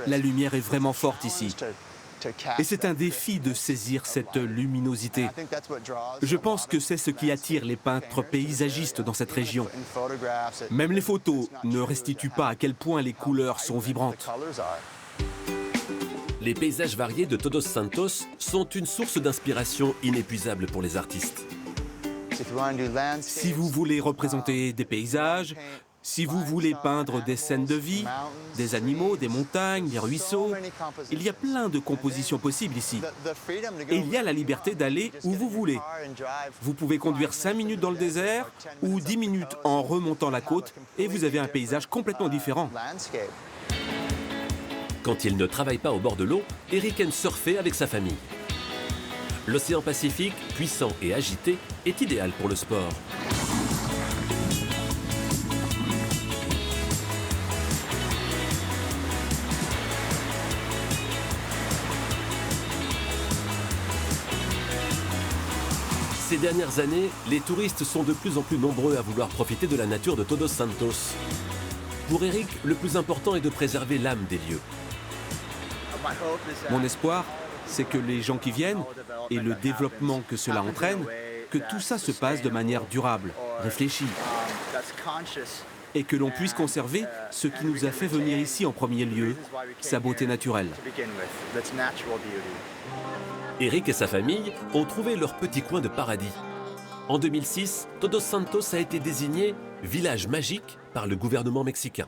La lumière est vraiment forte ici. Et c'est un défi de saisir cette luminosité. Je pense que c'est ce qui attire les peintres paysagistes dans cette région. Même les photos ne restituent pas à quel point les couleurs sont vibrantes.
Les paysages variés de Todos Santos sont une source d'inspiration inépuisable pour les artistes.
Si vous voulez représenter des paysages, si vous voulez peindre des scènes de vie, des animaux, des montagnes, des ruisseaux, il y a plein de compositions possibles ici. Et il y a la liberté d'aller où vous voulez. Vous pouvez conduire 5 minutes dans le désert ou 10 minutes en remontant la côte et vous avez un paysage complètement différent.
Quand il ne travaille pas au bord de l'eau, Eric aime surfer avec sa famille. L'océan Pacifique, puissant et agité, est idéal pour le sport. Ces dernières années, les touristes sont de plus en plus nombreux à vouloir profiter de la nature de Todos Santos. Pour Eric, le plus important est de préserver l'âme des lieux.
Mon espoir, c'est que les gens qui viennent et le développement que cela entraîne, que tout ça se passe de manière durable, réfléchie, et que l'on puisse conserver ce qui nous a fait venir ici en premier lieu, sa beauté naturelle.
Eric et sa famille ont trouvé leur petit coin de paradis. En 2006, Todos Santos a été désigné village magique par le gouvernement mexicain.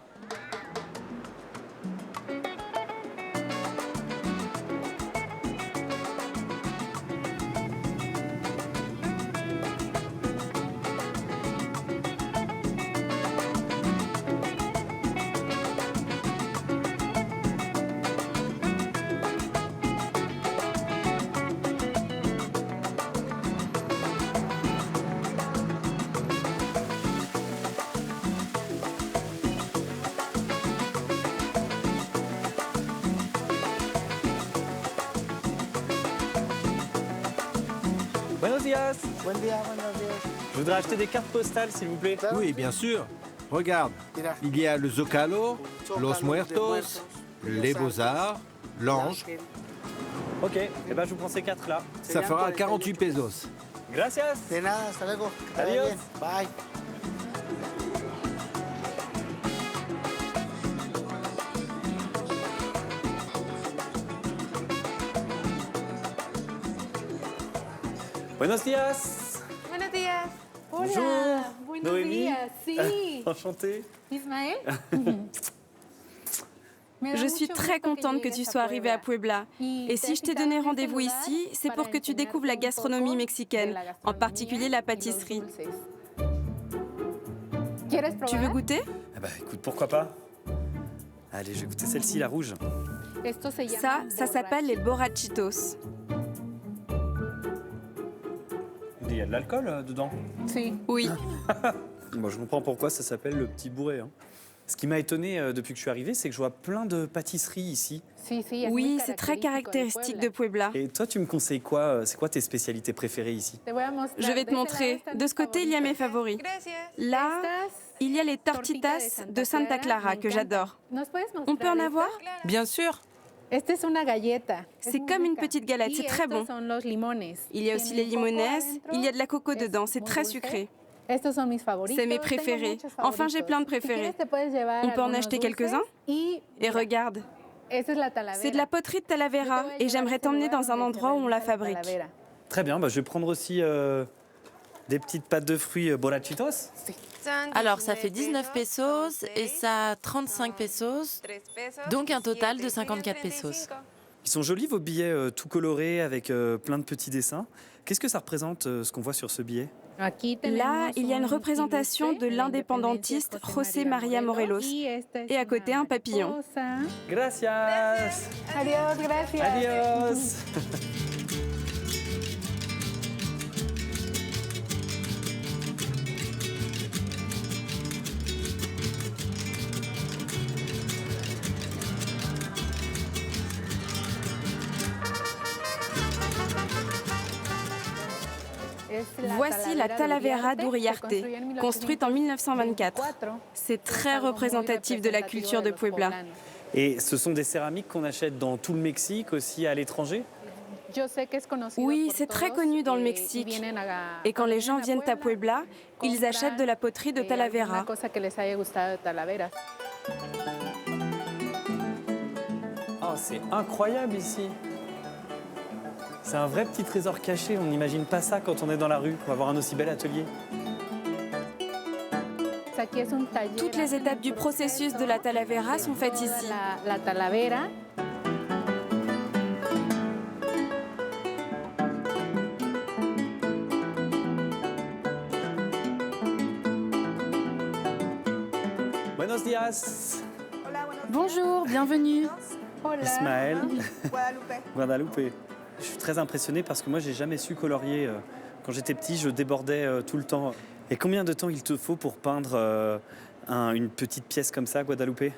Buenos días. Buen día, buenos días. Je voudrais acheter des cartes postales, s'il vous plaît.
Oui, bien sûr. Regarde, il y a le Zocalo, Los Muertos, les Beaux-Arts, l'Ange.
Ok, et ben je vous prends ces cartes-là.
Ça fera 48 pesos.
Gracias.
De nada, hasta luego.
Adiós.
Bye.
Buenos días.
Buenos días. Hola.
Bonjour.
Buenos
Noémie.
días. Sí.
Enchanté.
Ismaël.
Je suis très contente que tu sois arrivé à Puebla. Et si je t'ai donné rendez-vous ici, c'est pour que tu découvres la gastronomie mexicaine, en particulier la pâtisserie. Tu veux goûter?
Ah bah écoute, pourquoi pas. Allez, je vais goûter celle-ci, la rouge.
Ça s'appelle les borrachitos.
Il y a de l'alcool dedans.
Oui.
Bon, je comprends pourquoi ça s'appelle le petit bourré. Hein. Ce qui m'a étonné depuis que je suis arrivé, c'est que je vois plein de pâtisseries ici.
Oui, c'est très caractéristique de Puebla.
Et toi, tu me conseilles quoi? C'est quoi tes spécialités préférées ici?
Je vais te montrer. De ce côté, il y a mes favoris. Là, il y a les tortitas de Santa Clara que j'adore. On peut en avoir?
Bien sûr.
C'est comme une petite galette, c'est très bon. Il y a aussi les limones, il y a de la coco dedans, c'est très sucré. C'est mes préférés. Enfin, j'ai plein de préférés. On peut en acheter quelques-uns? Et regarde, c'est de la poterie de Talavera et j'aimerais t'emmener dans un endroit où on la fabrique.
Très bien, bah, je vais prendre aussi des petites pâtes de fruits borrachitos.
Alors, ça fait 19 pesos et ça 35 pesos, donc un total de 54 pesos.
Ils sont jolis vos billets tout colorés avec plein de petits dessins. Qu'est-ce que ça représente ce qu'on voit sur ce billet?
Là, il y a une représentation de l'indépendantiste José María Morelos. Et à côté, un papillon.
Gracias.
Adiós, gracias.
Adiós.
Voici la Talavera d'Uriarte, construite en 1924. C'est très représentatif de la culture de Puebla.
Et ce sont des céramiques qu'on achète dans tout le Mexique, aussi à l'étranger?
Oui, c'est très connu dans le Mexique. Et quand les gens viennent à Puebla, ils achètent de la poterie de Talavera.
Oh, c'est incroyable ici. C'est un vrai petit trésor caché, on n'imagine pas ça quand on est dans la rue, pour avoir un aussi bel atelier.
Toutes les étapes du processus de la Talavera sont faites ici.
Buenos días.
Bonjour, bienvenue.
Ismaël. Guadalupe. Je suis très impressionné parce que moi, j'ai jamais su colorier. Quand j'étais petit, je débordais tout le temps. Et combien de temps il te faut pour peindre une petite pièce comme ça, Guadalupe?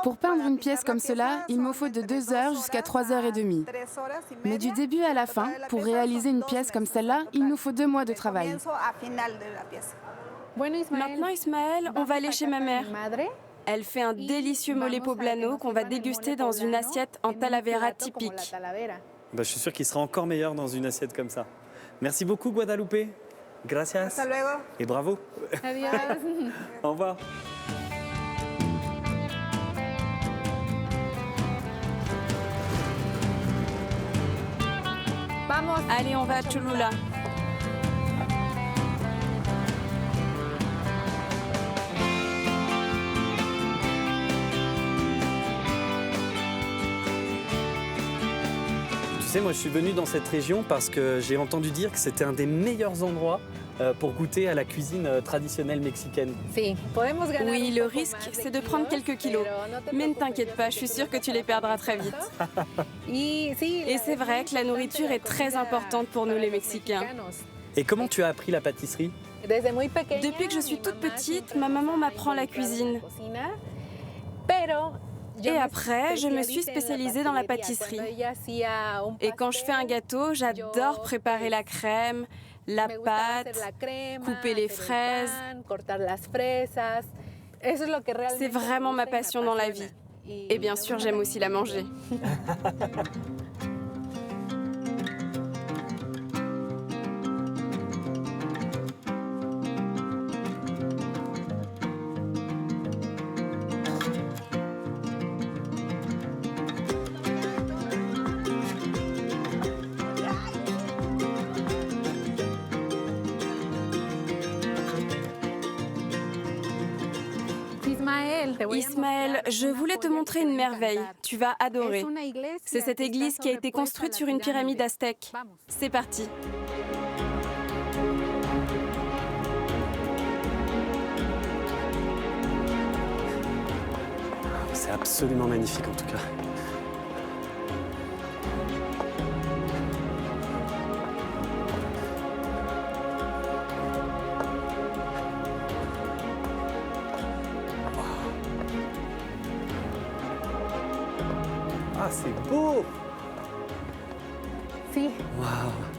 Pour peindre une pièce comme cela, il me faut de 2 heures jusqu'à 3 heures et demie. Mais du début à la fin, pour réaliser une pièce comme celle-là, il nous faut 2 mois de travail.
Maintenant, Ismaël, on va aller chez ma mère. Elle fait un délicieux mole poblano qu'on va déguster dans une assiette en talavera typique.
Je suis sûr qu'il sera encore meilleur dans une assiette comme ça. Merci beaucoup, Guadalupe. Gracias.
Hasta luego.
Et bravo.
Adiós.
Au revoir.
Allez, on va à Cholula.
Tu sais, moi je suis venu dans cette région parce que j'ai entendu dire que c'était un des meilleurs endroits pour goûter à la cuisine traditionnelle mexicaine.
Oui, le risque, c'est de prendre quelques kilos. Mais ne t'inquiète pas, je suis sûre que tu les perdras très vite. Et c'est vrai que la nourriture est très importante pour nous les Mexicains.
Et comment tu as appris la pâtisserie?
Depuis que je suis toute petite, ma maman m'apprend la cuisine. Et après, je me suis spécialisée dans la pâtisserie. Et quand je fais un gâteau, j'adore préparer la crème, la pâte, couper les fraises. C'est vraiment ma passion dans la vie. Et bien sûr, j'aime aussi la manger. Ismaël, je voulais te montrer une merveille. Tu vas adorer. C'est cette église qui a été construite sur une pyramide aztèque. C'est parti.
C'est absolument magnifique en tout cas. Ah, c'est beau!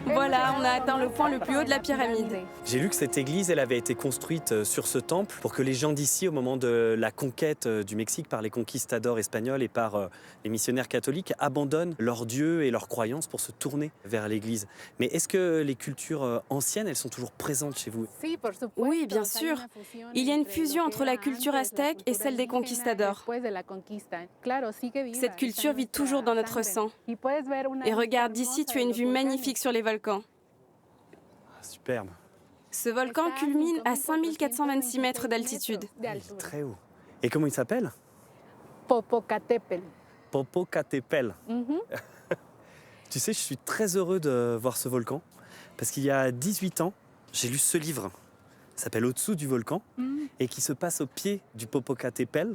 Voilà, on a atteint le point le plus haut de la pyramide.
J'ai lu que cette église, elle avait été construite sur ce temple pour que les gens d'ici, au moment de la conquête du Mexique par les conquistadors espagnols et par les missionnaires catholiques, abandonnent leurs dieux et leurs croyances pour se tourner vers l'église. Mais est-ce que les cultures anciennes, elles sont toujours présentes chez vous?
Oui, bien sûr. Il y a une fusion entre la culture aztèque et celle des conquistadors. Cette culture vit toujours dans notre sang. Et regarde, d'ici, tu as une vue magnifique sur les volcans.
Superbe.
Ce volcan culmine à 5426 mètres d'altitude.
Très haut. Et comment il s'appelle?
Popocatépetl.
Popocatépetl. Tu sais, je suis très heureux de voir ce volcan parce qu'il y a 18 ans, j'ai lu ce livre. Il s'appelle Au-dessous du volcan et qui se passe au pied du Popocatépetl.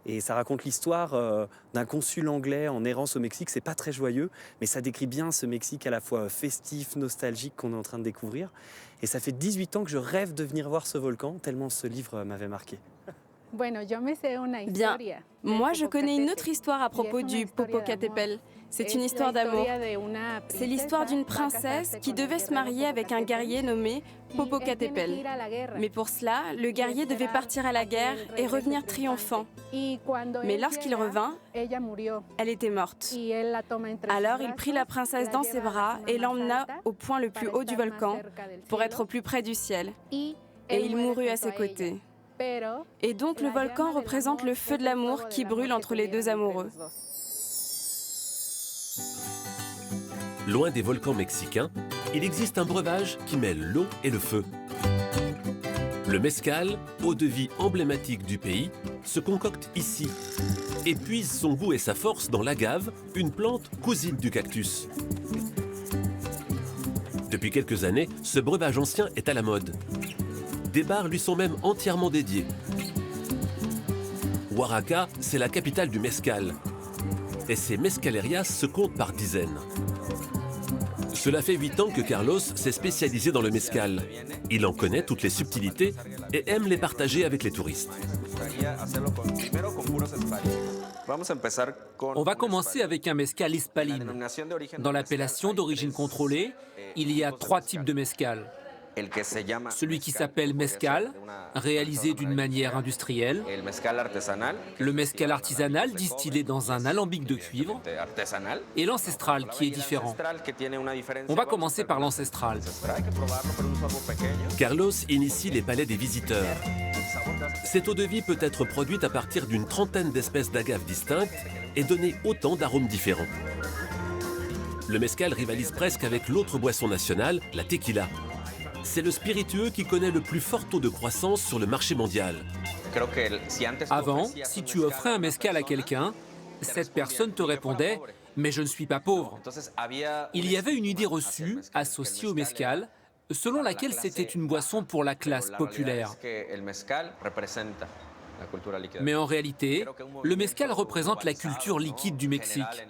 Et ça raconte l'histoire d'un consul anglais en errance au Mexique. C'est pas très joyeux, mais ça décrit bien ce Mexique à la fois festif, nostalgique qu'on est en train de découvrir. Et ça fait 18 ans que je rêve de venir voir ce volcan, tellement ce livre m'avait marqué.
Bien. Moi, je connais une autre histoire à propos du Popocatépetl. C'est une histoire d'amour. C'est l'histoire d'une princesse qui devait se marier avec un guerrier nommé Popocatépetl. Mais pour cela, le guerrier devait partir à la guerre et revenir triomphant. Mais lorsqu'il revint, elle était morte. Alors il prit la princesse dans ses bras et l'emmena au point le plus haut du volcan pour être au plus près du ciel. Et il mourut à ses côtés. Et donc le volcan représente le feu de l'amour qui brûle entre les deux amoureux.
Loin des volcans mexicains, il existe un breuvage qui mêle l'eau et le feu. Le mezcal, eau de vie emblématique du pays, se concocte ici et puise son goût et sa force dans l'agave, une plante cousine du cactus. Depuis quelques années, ce breuvage ancien est à la mode. Des bars lui sont même entièrement dédiés. Oaxaca, c'est la capitale du mezcal. et ces mescalerias se comptent par dizaines. Cela fait 8 ans que Carlos s'est spécialisé dans le mezcal. Il en connaît toutes les subtilités et aime les partager avec les touristes.
On va commencer avec un mezcal hispaline. Dans l'appellation d'origine contrôlée, il y a 3 types de mezcal. Celui qui s'appelle mezcal, réalisé d'une manière industrielle. Le mezcal artisanal, distillé dans un alambic de cuivre. Et l'ancestral, qui est différent. On va commencer par l'ancestral.
Carlos initie les palais des visiteurs. Cette eau-de-vie peut être produite à partir d'une 30aine d'espèces d'agaves distinctes et donner autant d'arômes différents. Le mezcal rivalise presque avec l'autre boisson nationale, la tequila. C'est le spiritueux qui connaît le plus fort taux de croissance sur le marché mondial.
Avant, si tu offrais un mezcal à quelqu'un, cette personne te répondait « mais je ne suis pas pauvre ». Il y avait une idée reçue, associée au mezcal, selon laquelle c'était une boisson pour la classe populaire. Mais en réalité, le mezcal représente la culture liquide du Mexique.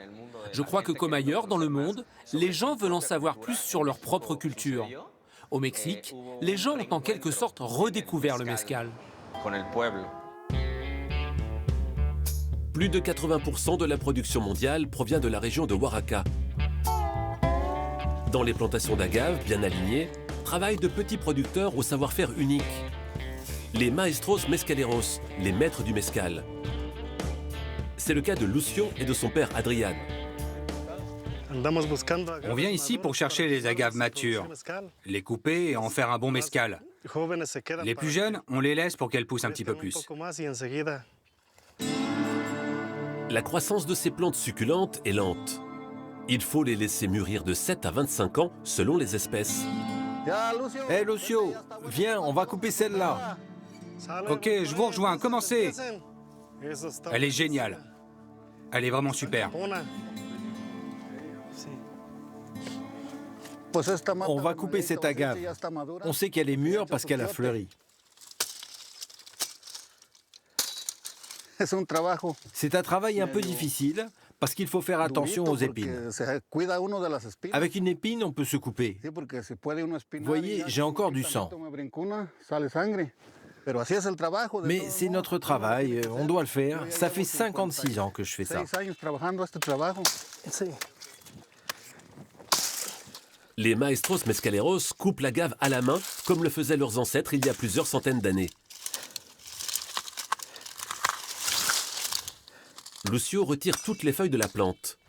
Je crois que comme ailleurs dans le monde, les gens veulent en savoir plus sur leur propre culture. Au Mexique, les gens ont en quelque sorte redécouvert le mezcal.
Plus de 80% de la production mondiale provient de la région de Oaxaca. Dans les plantations d'agaves bien alignées, travaillent de petits producteurs au savoir-faire unique. Les maestros mezcaleros, les maîtres du mezcal. C'est le cas de Lucio et de son père Adrián.
On vient ici pour chercher les agaves matures, les couper et en faire un bon mezcal. Les plus jeunes, on les laisse pour qu'elles poussent un petit peu plus.
La croissance de ces plantes succulentes est lente. Il faut les laisser mûrir de 7 à 25 ans selon les espèces.
Hé Lucio, viens, on va couper celle-là.
Ok, je vous rejoins, commencez. Elle est géniale. Elle est vraiment super.
On va couper cette agave. On sait qu'elle est mûre parce qu'elle a fleuri. C'est un travail un peu difficile parce qu'il faut faire attention aux épines. Avec une épine, on peut se couper. Vous voyez, j'ai encore du sang. Mais c'est notre travail, on doit le faire. Ça fait 56 ans que je fais ça.
Les maestros mezcaleros coupent l'agave à la main, comme le faisaient leurs ancêtres il y a plusieurs centaines d'années. Lucio retire toutes les feuilles de la plante.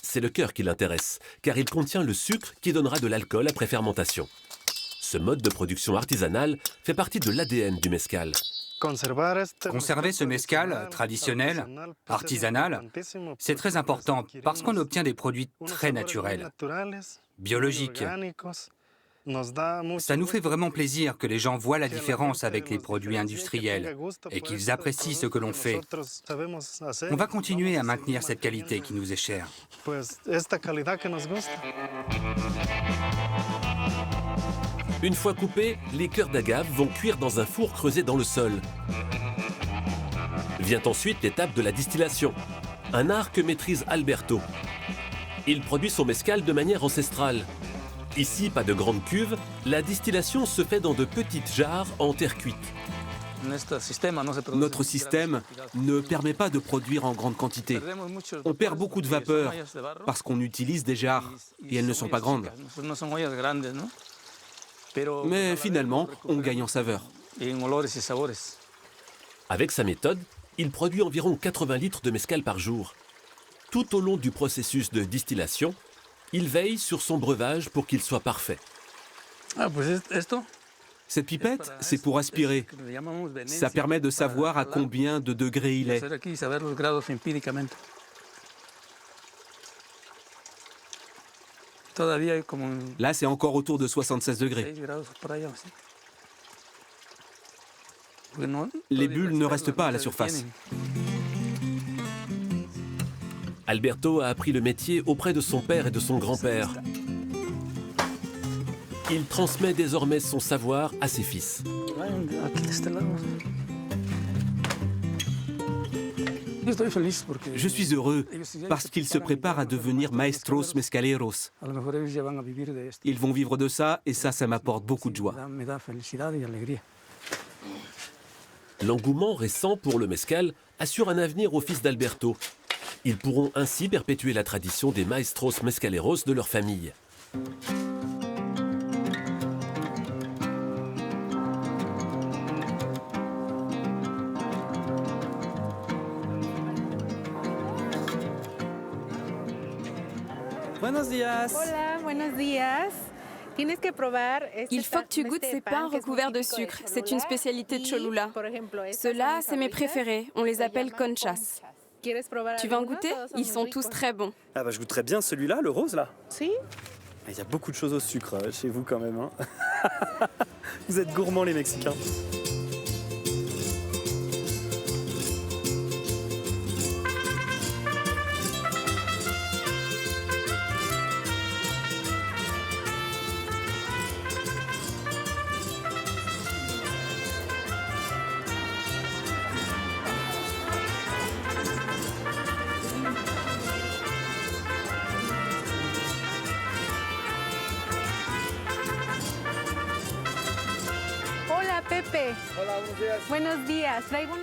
C'est le cœur qui l'intéresse, car il contient le sucre qui donnera de l'alcool après fermentation. Ce mode de production artisanale fait partie de l'ADN du mezcal.
Conserver ce mezcal traditionnel, artisanal, c'est très important parce qu'on obtient des produits très naturels, biologiques. Ça nous fait vraiment plaisir que les gens voient la différence avec les produits industriels et qu'ils apprécient ce que l'on fait. On va continuer à maintenir cette qualité qui nous est chère.
Une fois coupés, les cœurs d'agave vont cuire dans un four creusé dans le sol. Vient ensuite l'étape de la distillation, un art que maîtrise Alberto. Il produit son mezcal de manière ancestrale. Ici, pas de grande cuve, la distillation se fait dans de petites jarres en terre cuite.
Notre système ne permet pas de produire en grande quantité. On perd beaucoup de vapeur parce qu'on utilise des jarres et elles ne sont pas grandes. Mais finalement, on gagne en saveur.
Avec sa méthode, il produit environ 80 litres de mezcal par jour. Tout au long du processus de distillation, il veille sur son breuvage pour qu'il soit parfait.
Cette pipette, c'est pour aspirer. Ça permet de savoir à combien de degrés il est. Là, c'est encore autour de 76 degrés. Les bulles ne restent pas à la surface.
Alberto a appris le métier auprès de son père et de son grand-père. Il transmet désormais son savoir à ses fils.
Je suis heureux parce qu'ils se préparent à devenir maestros mezcaleros. Ils vont vivre de ça et ça m'apporte beaucoup de joie.
L'engouement récent pour le mezcal assure un avenir aux fils d'Alberto. Ils pourront ainsi perpétuer la tradition des maestros mezcaleros de leur famille.
Buenos días.
Hola, buenos días.
Il faut que tu goûtes ces pains recouverts de sucre. C'est une spécialité de Cholula. Ceux-là, c'est mes préférés. On les appelle conchas. Tu veux en goûter? Ils sont tous très bons.
Ah bah je goûterais bien celui-là, le rose là. Si. Il y a beaucoup de choses au sucre chez vous quand même. Hein. Vous êtes gourmands les Mexicains.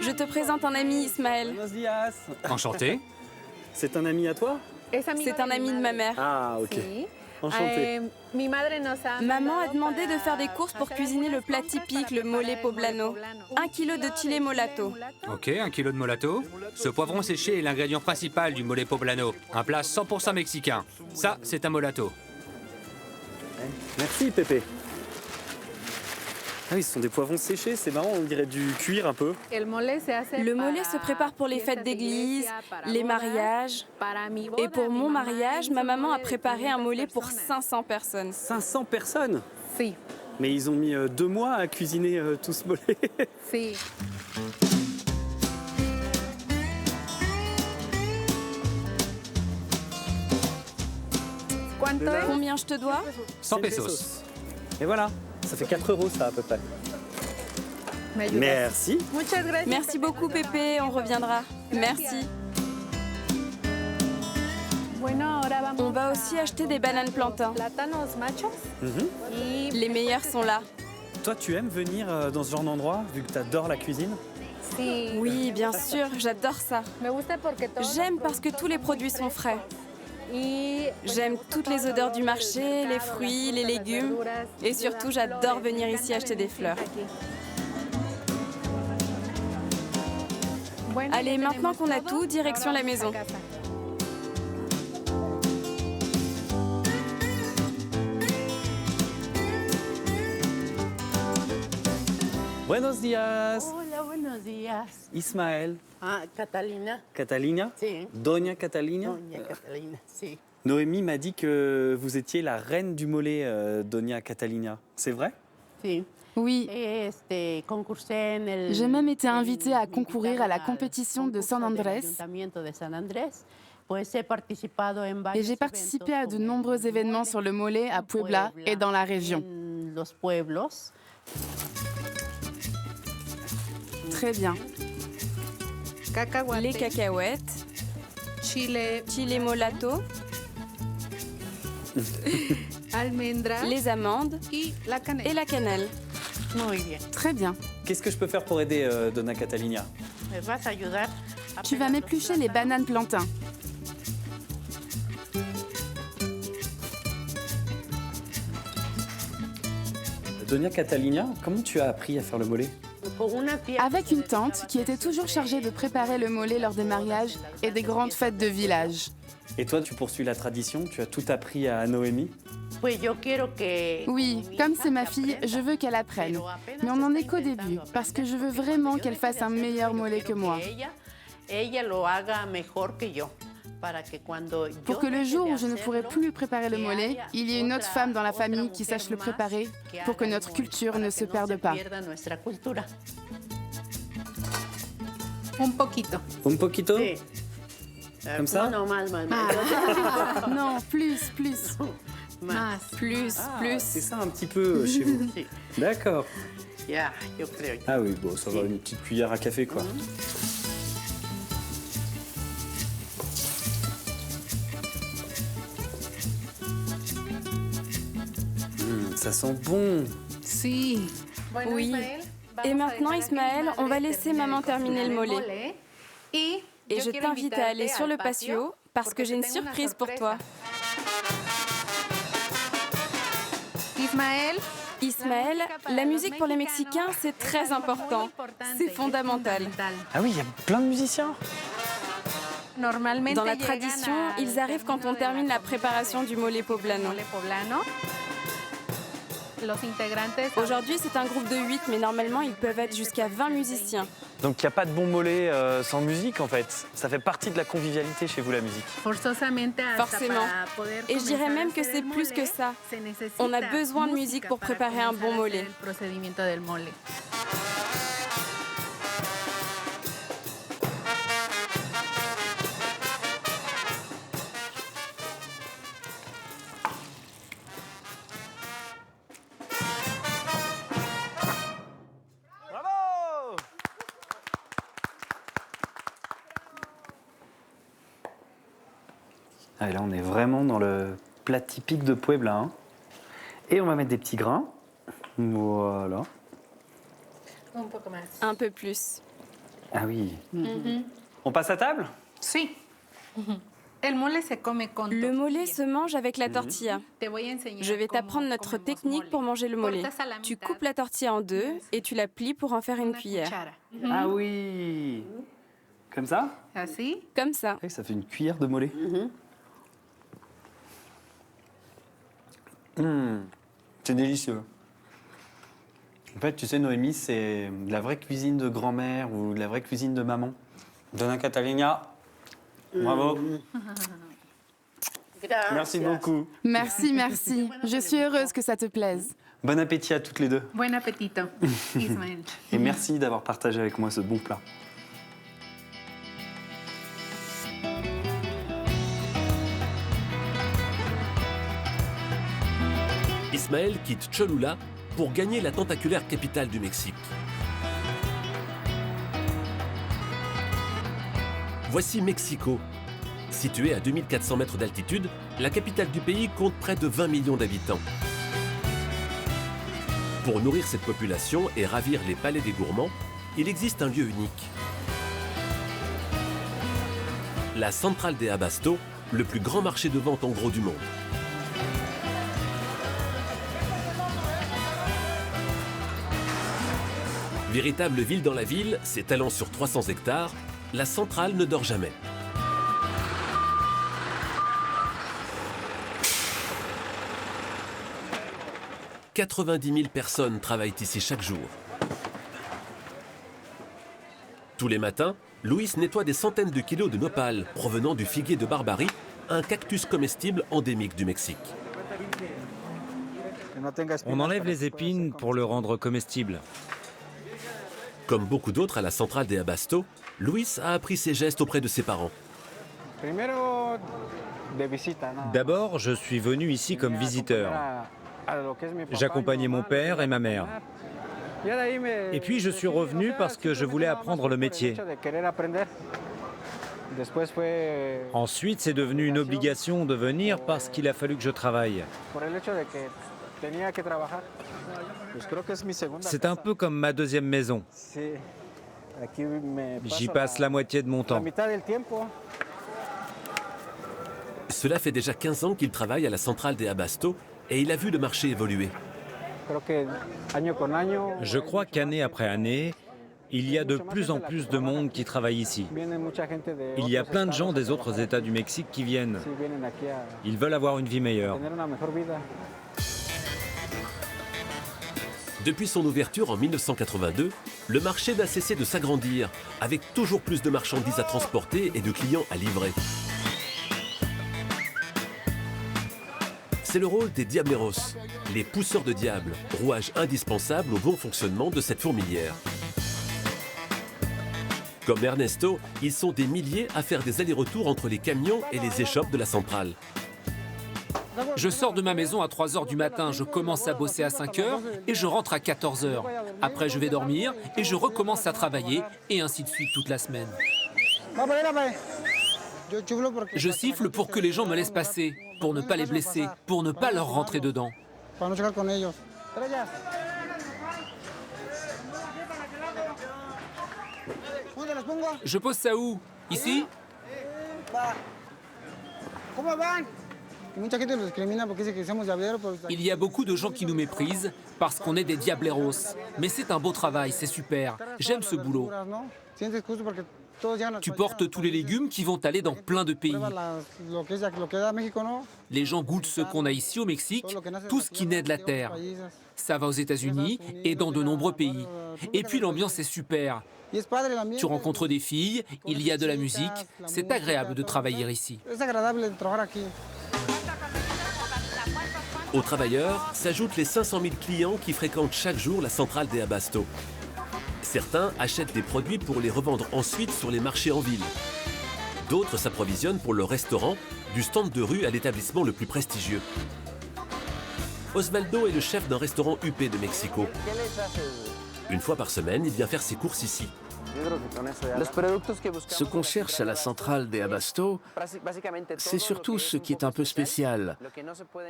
Je te présente un ami, Ismaël.
Enchanté.
C'est un ami à toi?
C'est un ami de ma mère.
Ah, ok. Enchanté.
Maman a demandé de faire des courses pour cuisiner le plat typique, le mole poblano. 1 kilo de chile molato.
Ok, 1 kilo de molato. Ce poivron séché est l'ingrédient principal du mole poblano. Un plat 100% mexicain. Ça, c'est un molato.
Merci, Pépé. Ah oui, ce sont des poivrons séchés, c'est marrant, on dirait du cuir un peu.
Le mole se prépare pour les fêtes d'église, les mariages. Et pour mon mariage, ma maman a préparé un mole pour 500 personnes.
500 personnes? Si. Mais ils ont mis 2 mois à cuisiner tout ce mole. Si.
Combien je te dois?
100 pesos.
Et voilà, ça fait 4 € ça à peu près. Merci.
Merci beaucoup Pépé, on reviendra. Merci. On va aussi acheter des bananes plantains. Les meilleures sont là.
Toi, tu aimes venir dans ce genre d'endroit, vu que tu adores la cuisine?
Oui, bien sûr, j'adore ça. J'aime parce que tous les produits sont frais. J'aime toutes les odeurs du marché, les fruits, les légumes. Et surtout, j'adore venir ici acheter des fleurs. Allez, maintenant qu'on a tout, direction la maison.
Buenos días.
Hola, buenos días.
Ismaël.
Ah, Catalina.
Catalina?
Sí.
Doña Catalina?
Doña Catalina, sí.
Noémie m'a dit que vous étiez la reine du mole, Doña Catalina. C'est vrai?
Sí.
Oui. J'ai même été invitée à concourir à la compétition de San Andrés. Et j'ai participé à de nombreux événements sur le mole à Puebla et dans la région. Très bien.
Les cacahuètes, chile molato, les amandes et la cannelle.
Très bien.
Qu'est-ce que je peux faire pour aider Dona Catalina?
Tu vas m'éplucher les bananes plantains.
Dona Catalina, comment tu as appris à faire le mole?
Avec une tante qui était toujours chargée de préparer le mole lors des mariages et des grandes fêtes de village.
Et toi, tu poursuis la tradition? Tu as tout appris à Noémie?
Oui, comme c'est ma fille, je veux qu'elle apprenne. Mais on n'en est qu'au début, parce que je veux vraiment qu'elle fasse un meilleur mole que moi. Pour que le jour où je ne pourrai plus préparer le mole, il y ait une autre femme dans la famille qui sache le préparer pour que notre culture ne se perde pas.
Un poquito.
Un poquito? Comme ça?
Non, plus.
Plus.
C'est ça un petit peu chez vous. D'accord. Ah oui, bon, ça va, une petite cuillère à café, quoi. ça sent bon.
Oui. Et maintenant, Ismaël, on va laisser maman terminer le mollet. Et je t'invite à aller sur le patio parce que j'ai une surprise pour toi. Ismaël, la musique pour les Mexicains, c'est très important. C'est fondamental.
Ah oui, il y a plein de musiciens.
Dans la tradition, ils arrivent quand on termine la préparation du mole poblano. Aujourd'hui, c'est un groupe de 8, mais normalement, ils peuvent être jusqu'à 20 musiciens.
Donc il n'y a pas de bon mollet sans musique en fait. Ça fait partie de la convivialité chez vous, la musique.
Forcément. Et je dirais même que c'est plus que ça. On a besoin de musique pour préparer un bon mollet.
Ah, et là, on est vraiment dans le plat typique de Puebla. Hein. Et on va mettre des petits grains. Voilà.
Un peu plus.
Ah oui. On passe à table?
Si.
Le mollet se mange avec la tortilla. Je vais t'apprendre notre technique pour manger le mollet. Tu coupes la tortilla en deux et tu la plies pour en faire une cuillère.
Ah oui. Comme ça?
Comme ça.
Et ça fait une cuillère de mollet. C'est délicieux. En fait, tu sais, Noémie, c'est de la vraie cuisine de grand-mère ou de la vraie cuisine de maman. Donna Catalina, bravo. Merci beaucoup.
Merci, merci. Je suis heureuse que ça te plaise.
Bon appétit à toutes les deux.
Buen appetito, Ismaël.
Et merci d'avoir partagé avec moi ce bon plat.
Ismaël quitte Cholula pour gagner la tentaculaire capitale du Mexique. Voici Mexico. Située à 2400 mètres d'altitude, la capitale du pays compte près de 20 millions d'habitants. Pour nourrir cette population et ravir les palais des gourmands, il existe un lieu unique. La Central de Abasto, le plus grand marché de vente en gros du monde. Véritable ville dans la ville, s'étalant sur 300 hectares, la centrale ne dort jamais. « 90 000 personnes travaillent ici chaque jour. Tous les matins, Luis nettoie des centaines de kilos de nopal provenant du figuier de Barbarie, un cactus comestible endémique du Mexique.
On enlève les épines pour le rendre comestible.
Comme beaucoup d'autres à la centrale des Abasto, Luis a appris ses gestes auprès de ses parents.
D'abord, je suis venu ici comme visiteur. J'accompagnais mon père et ma mère. Et puis je suis revenu parce que je voulais apprendre le métier. Ensuite, c'est devenu une obligation de venir parce qu'il a fallu que je travaille. C'est un peu comme ma deuxième maison. J'y passe la moitié de mon temps.
Cela fait déjà 15 ans qu'il travaille à la centrale des Abasto et il a vu le marché évoluer.
Je crois qu'année après année, il y a de plus en plus de monde qui travaille ici. Il y a plein de gens des autres États du Mexique qui viennent. Ils veulent avoir une vie meilleure.
Depuis son ouverture en 1982, le marché n'a cessé de s'agrandir, avec toujours plus de marchandises à transporter et de clients à livrer. C'est le rôle des diableros, les pousseurs de diable, rouage indispensable au bon fonctionnement de cette fourmilière. Comme Ernesto, ils sont des milliers à faire des allers-retours entre les camions et les échoppes de la centrale.
Je sors de ma maison à 3 h du matin, je commence à bosser à 5 h et je rentre à 14 h. Après, je vais dormir et je recommence à travailler et ainsi de suite toute la semaine. Je siffle pour que les gens me laissent passer, pour ne pas les blesser, pour ne pas leur rentrer dedans. Je pose ça où? Ici? Il y a beaucoup de gens qui nous méprisent parce qu'on est des diableros. Mais c'est un beau travail, c'est super. J'aime ce boulot. Tu portes tous les légumes qui vont aller dans plein de pays. Les gens goûtent ce qu'on a ici au Mexique, tout ce qui naît de la terre. Ça va aux États-Unis et dans de nombreux pays. Et puis l'ambiance est super. Tu rencontres des filles, il y a de la musique. C'est agréable de travailler ici.
Aux travailleurs s'ajoutent les 500 000 clients qui fréquentent chaque jour la centrale des Abastos. Certains achètent des produits pour les revendre ensuite sur les marchés en ville. D'autres s'approvisionnent pour leur restaurant, du stand de rue à l'établissement le plus prestigieux. Osvaldo est le chef d'un restaurant huppé de Mexico. Une fois par semaine, il vient faire ses courses ici.
Ce qu'on cherche à la centrale des Abastos, c'est surtout ce qui est un peu spécial,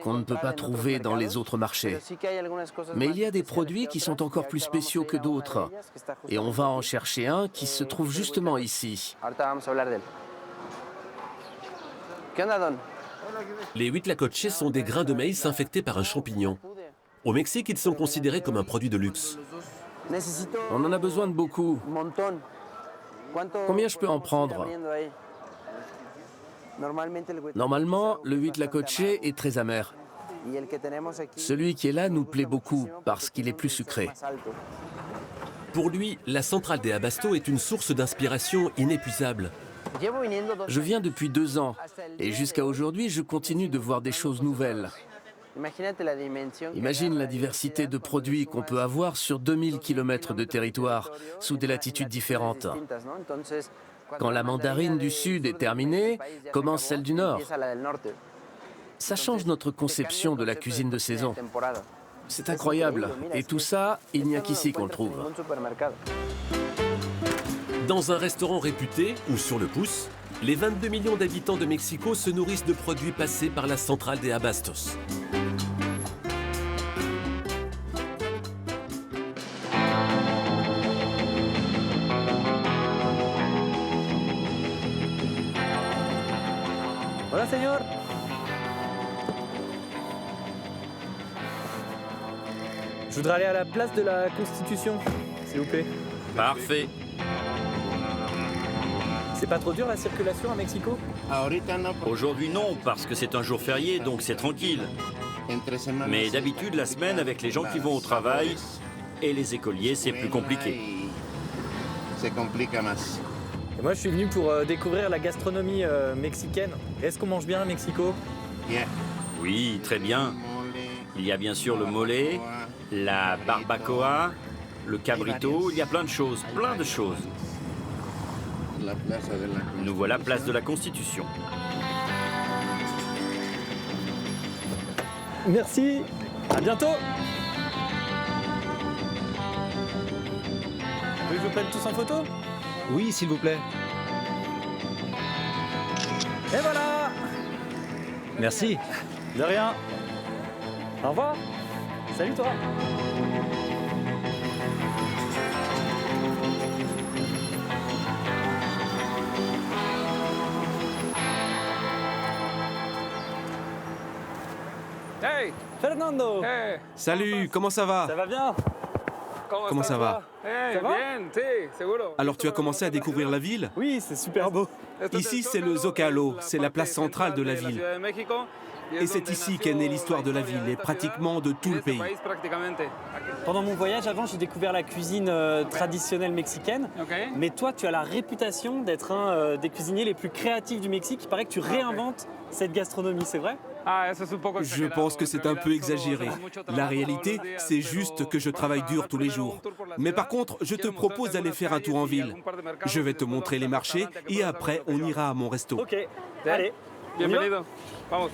qu'on ne peut pas trouver dans les autres marchés. Mais il y a des produits qui sont encore plus spéciaux que d'autres, et on va en chercher un qui se trouve justement ici.
Les huitlacoches sont des grains de maïs infectés par un champignon. Au Mexique, ils sont considérés comme un produit de luxe.
On en a besoin de beaucoup. Combien je peux en prendre? Normalement, le huitlacoche est très amer. Celui qui est là nous plaît beaucoup parce qu'il est plus sucré.
Pour lui, la centrale des Abastos est une source d'inspiration inépuisable.
Je viens depuis 2 ans et jusqu'à aujourd'hui, je continue de voir des choses nouvelles. Imagine la diversité de produits qu'on peut avoir sur 2000 km de territoire, sous des latitudes différentes. Quand la mandarine du Sud est terminée, commence celle du Nord. Ça change notre conception de la cuisine de saison. C'est incroyable. Et tout ça, il n'y a qu'ici qu'on le trouve.
Dans un restaurant réputé ou sur le pouce, les 22 millions d'habitants de Mexico se nourrissent de produits passés par la centrale des Abastos.
Hola, señor. Je voudrais aller à la place de la Constitution, s'il vous plaît.
Parfait.
C'est pas trop dur la circulation à Mexico?
Aujourd'hui non, parce que c'est un jour férié, donc c'est tranquille. Mais d'habitude, la semaine, avec les gens qui vont au travail et les écoliers, c'est plus compliqué.
Et moi, je suis venu pour découvrir la gastronomie mexicaine. Est-ce qu'on mange bien à Mexico?
Oui, très bien. Il y a bien sûr le mole, la barbacoa, le cabrito, il y a plein de choses, plein de choses. Nous voilà place de la Constitution.
Merci, à bientôt. Vous voulez que je vous prenne tous en photo?
Oui, s'il vous plaît.
Et voilà.
Merci.
De rien. Au revoir. Salut toi.
Hey
Fernando.
Hey. Salut, comment ça va?
Ça va bien?
Comment ça va?
Hey, ça va?
Alors tu as commencé à découvrir la ville?
Oui, c'est super beau.
Ici c'est le Zócalo, c'est la place centrale de la ville. Et c'est ici qu'est née l'histoire de la ville et pratiquement de tout le pays.
Pendant mon voyage avant, j'ai découvert la cuisine traditionnelle mexicaine. Mais toi, tu as la réputation d'être un des cuisiniers les plus créatifs du Mexique. Il paraît que tu réinventes cette gastronomie, c'est vrai?
Je pense que c'est un peu exagéré. La réalité, c'est juste que je travaille dur tous les jours. Mais par contre, je te propose d'aller faire un tour en ville. Je vais te montrer les marchés et après, on ira à mon resto.
Ok, allez.
Bienvenido. Vamos.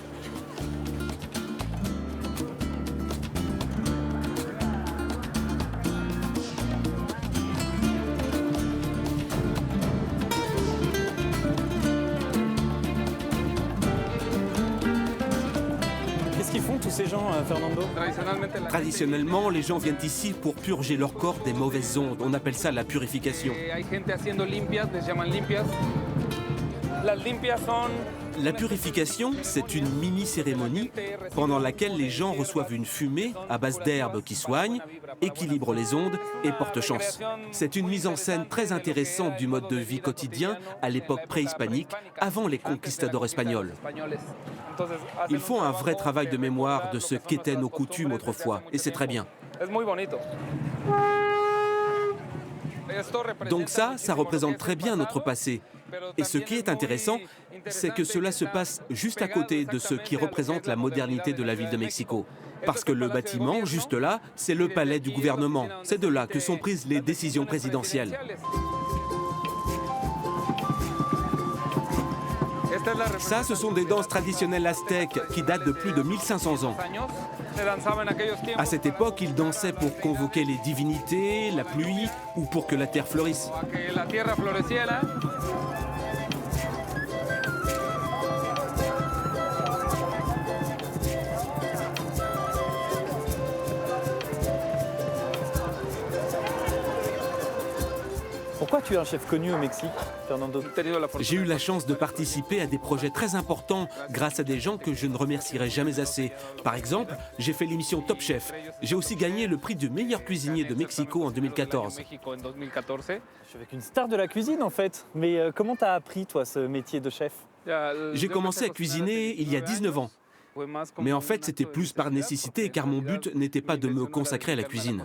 Qu'est-ce qu'ils font sont tous ces gens, Fernando?
Traditionnellement, les gens viennent ici pour purger leur corps des mauvaises ondes. On appelle ça la purification. La purification, c'est une mini-cérémonie pendant laquelle les gens reçoivent une fumée à base d'herbes qui soignent, équilibrent les ondes et portent chance. C'est une mise en scène très intéressante du mode de vie quotidien à l'époque préhispanique, avant les conquistadors espagnols. Ils font un vrai travail de mémoire de ce qu'étaient nos coutumes autrefois, et c'est très bien. Donc ça représente très bien notre passé. Et ce qui est intéressant, c'est que cela se passe juste à côté de ce qui représente la modernité de la ville de Mexico. Parce que le bâtiment, juste là, c'est le palais du gouvernement. C'est de là que sont prises les décisions présidentielles. Ça, ce sont des danses traditionnelles aztèques qui datent de plus de 1500 ans. À cette époque, ils dansaient pour convoquer les divinités, la pluie ou pour que la terre fleurisse.
Pourquoi tu es un chef connu au Mexique, Fernando?
J'ai eu la chance de participer à des projets très importants grâce à des gens que je ne remercierai jamais assez. Par exemple, j'ai fait l'émission Top Chef. J'ai aussi gagné le prix du meilleur cuisinier de Mexico en 2014.
Je suis avec une star de la cuisine en fait. Mais comment t'as appris toi ce métier de chef?
J'ai commencé à cuisiner il y a 19 ans. Mais en fait, c'était plus par nécessité car mon but n'était pas de me consacrer à la cuisine.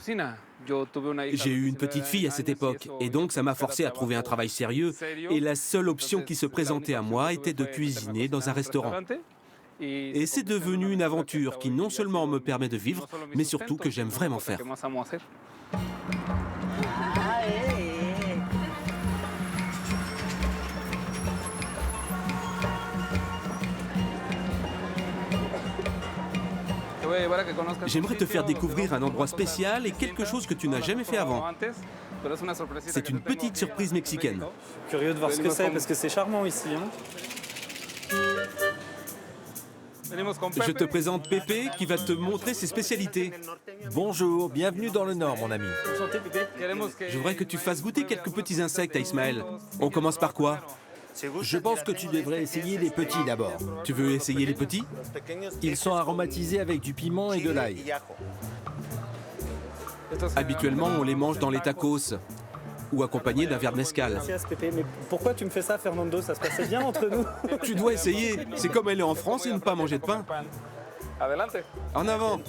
J'ai eu une petite fille à cette époque et donc ça m'a forcé à trouver un travail sérieux et la seule option qui se présentait à moi était de cuisiner dans un restaurant. Et c'est devenu une aventure qui non seulement me permet de vivre, mais surtout que j'aime vraiment faire. J'aimerais te faire découvrir un endroit spécial et quelque chose que tu n'as jamais fait avant. C'est une petite surprise mexicaine.
Curieux de voir ce que c'est parce que c'est charmant ici. Hein.
Je te présente Pépé qui va te montrer ses spécialités.
Bonjour, bienvenue dans le Nord, mon ami.
Enchanté, Pépé.
Je voudrais que tu fasses goûter quelques petits insectes à Ismaël. On commence par quoi?
Je pense que tu devrais essayer les petits d'abord.
Tu veux essayer les petits?
Ils sont aromatisés avec du piment et de l'ail.
Habituellement, on les mange dans les tacos ou accompagnés d'un verre de mezcal.
Merci, Pépé. Mais pourquoi tu me fais ça, Fernando? Ça se passait bien entre nous.
Tu dois essayer. C'est comme aller en France et ne pas manger de pain. En avant.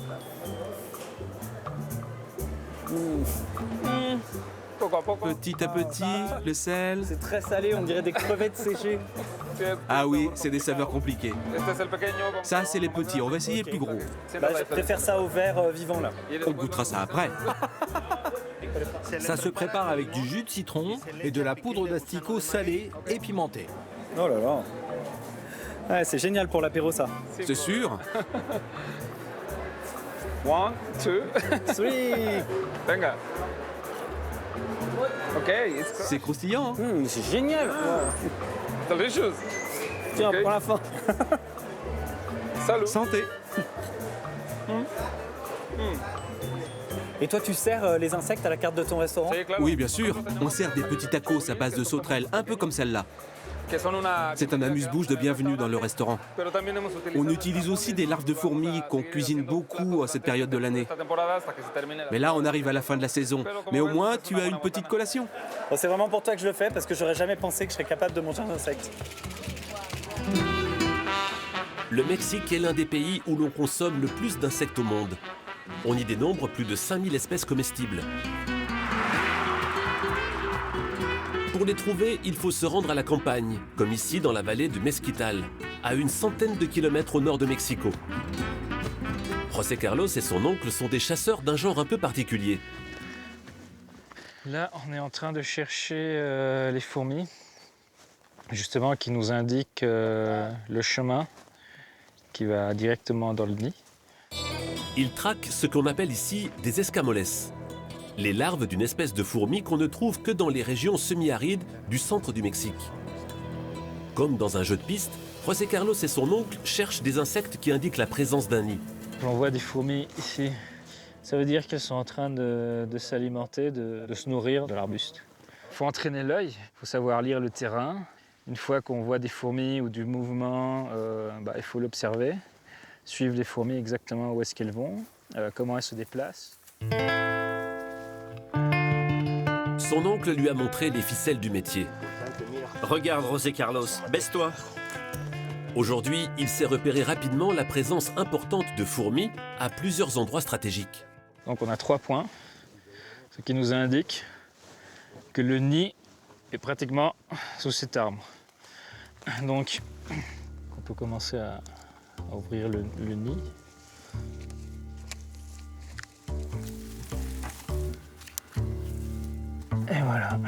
Petit à petit, le sel.
C'est très salé, on dirait des crevettes séchées.
Ah oui, c'est des saveurs compliquées. Ça, c'est les petits. On va essayer le plus gros.
Bah, je préfère ça au verre vivant, là.
On goûtera ça après.
Ça se prépare avec du jus de citron et de la poudre d'asticot salée et pimentée.
Oh là là. Ouais, c'est génial pour l'apéro, ça.
C'est sûr.
1, 2,
3.
Venga.
C'est croustillant. Hein?
C'est génial.
Delicious.
Tiens, pour la fin.
Salut.
Santé.
Et toi, tu sers les insectes à la carte de ton restaurant?
Oui, bien sûr. On sert des petits tacos à base de sauterelles, un peu comme celle-là. C'est un amuse-bouche de bienvenue dans le restaurant. On utilise aussi des larves de fourmis qu'on cuisine beaucoup à cette période de l'année. Mais là, on arrive à la fin de la saison. Mais au moins, tu as une petite collation.
Bon, c'est vraiment pour toi que je le fais, parce que j'aurais jamais pensé que je serais capable de manger un insecte.
Le Mexique est l'un des pays où l'on consomme le plus d'insectes au monde. On y dénombre plus de 5000 espèces comestibles. Pour les trouver, il faut se rendre à la campagne, comme ici dans la vallée du Mezquital, à une centaine de kilomètres au nord de Mexico. José Carlos et son oncle sont des chasseurs d'un genre un peu particulier.
Là, on est en train de chercher les fourmis, justement, qui nous indiquent le chemin qui va directement dans le nid.
Ils traquent ce qu'on appelle ici des escamoles, les larves d'une espèce de fourmi qu'on ne trouve que dans les régions semi-arides du centre du Mexique. Comme dans un jeu de piste, José Carlos et son oncle cherchent des insectes qui indiquent la présence d'un nid.
exemple, on voit des fourmis ici. Ça veut dire qu'elles sont en train de s'alimenter, de se nourrir de l'arbuste. Il faut entraîner l'œil, il faut savoir lire le terrain. Une fois qu'on voit des fourmis ou du mouvement, il faut l'observer, suivre les fourmis exactement où est-ce qu'elles vont, comment elles se déplacent.
Son oncle lui a montré les ficelles du métier.
Regarde, José Carlos, baisse-toi.
Aujourd'hui, il sait repérer rapidement la présence importante de fourmis à plusieurs endroits stratégiques.
Donc on a 3 points, ce qui nous indique que le nid est pratiquement sous cet arbre. Donc on peut commencer à ouvrir le nid. Et voilà.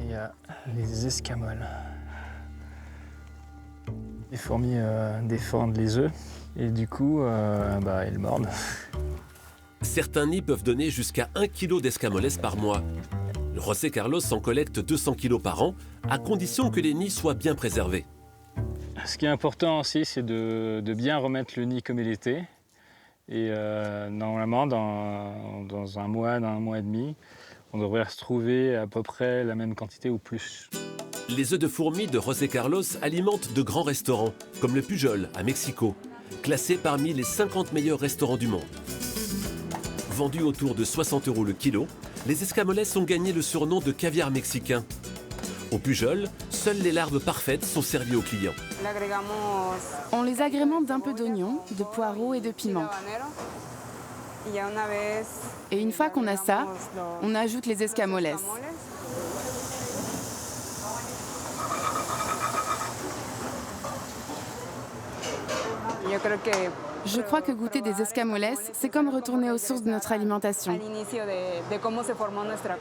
Il y a les escamoles. Les fourmis défendent les œufs et du coup, elles mordent.
Certains nids peuvent donner jusqu'à 1 kg d'escamoles par mois. José Carlos en collecte 200 kg par an, à condition que les nids soient bien préservés.
Ce qui est important aussi, c'est de bien remettre le nid comme il était. Et normalement, dans un mois et demi, on devrait retrouver à peu près la même quantité ou plus.
Les œufs de fourmis de José Carlos alimentent de grands restaurants, comme le Pujol à Mexico, classé parmi les 50 meilleurs restaurants du monde. Vendus autour de 60 € le kilo, les escamoles ont gagné le surnom de caviar mexicain. Au Pujol, seules les larves parfaites sont servies aux clients.
On les agrémente d'un peu d'oignon, de poireaux et de piment. Et une fois qu'on a ça, on ajoute les escamoles. Je crois que goûter des escamoles, c'est comme retourner aux sources de notre alimentation.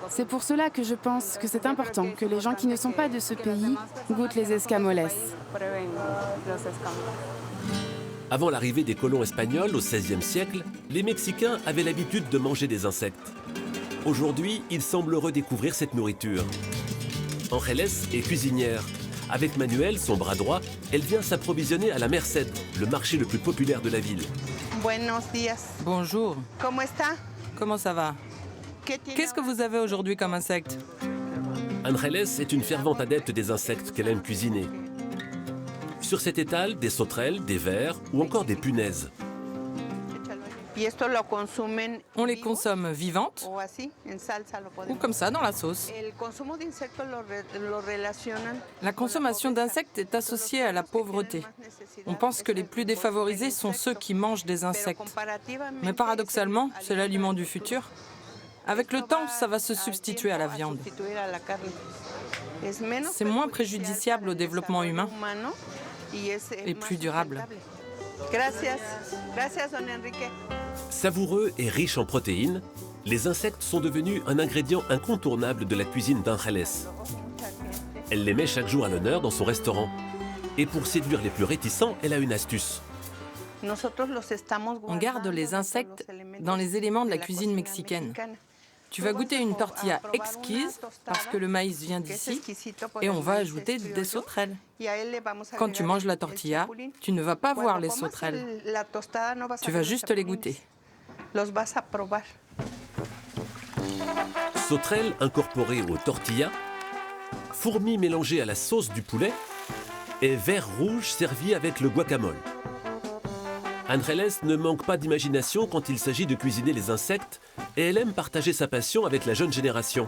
C'est pour cela que je pense que c'est important que les gens qui ne sont pas de ce pays goûtent les escamoles.
Avant l'arrivée des colons espagnols au XVIe siècle, les Mexicains avaient l'habitude de manger des insectes. Aujourd'hui, ils semblent redécouvrir cette nourriture. Ángeles est cuisinière. Avec Manuel, son bras droit, elle vient s'approvisionner à la Merced, le marché le plus populaire de la ville.
Bonjour. Comment ça va? Qu'est-ce que vous avez aujourd'hui comme insecte?
Ángeles est une fervente adepte des insectes qu'elle aime cuisiner. Sur cet étal, des sauterelles, des vers ou encore des punaises.
On les consomme vivantes ou comme ça dans la sauce. La consommation d'insectes est associée à la pauvreté. On pense que les plus défavorisés sont ceux qui mangent des insectes. Mais paradoxalement, c'est l'aliment du futur. Avec le temps, ça va se substituer à la viande. C'est moins préjudiciable au développement humain et plus durable.
Savoureux et riches en protéines, les insectes sont devenus un ingrédient incontournable de la cuisine d'Ángeles. Elle les met chaque jour à l'honneur dans son restaurant. Et pour séduire les plus réticents, elle a une astuce.
On garde les insectes dans les éléments de la cuisine mexicaine. Tu vas goûter une tortilla exquise parce que le maïs vient d'ici et on va ajouter des sauterelles. Quand tu manges la tortilla, tu ne vas pas voir les sauterelles. Tu vas juste les goûter.
Sauterelles incorporées aux tortillas, fourmis mélangées à la sauce du poulet et vers rouges servis avec le guacamole. Ángeles ne manque pas d'imagination quand il s'agit de cuisiner les insectes et elle aime partager sa passion avec la jeune génération.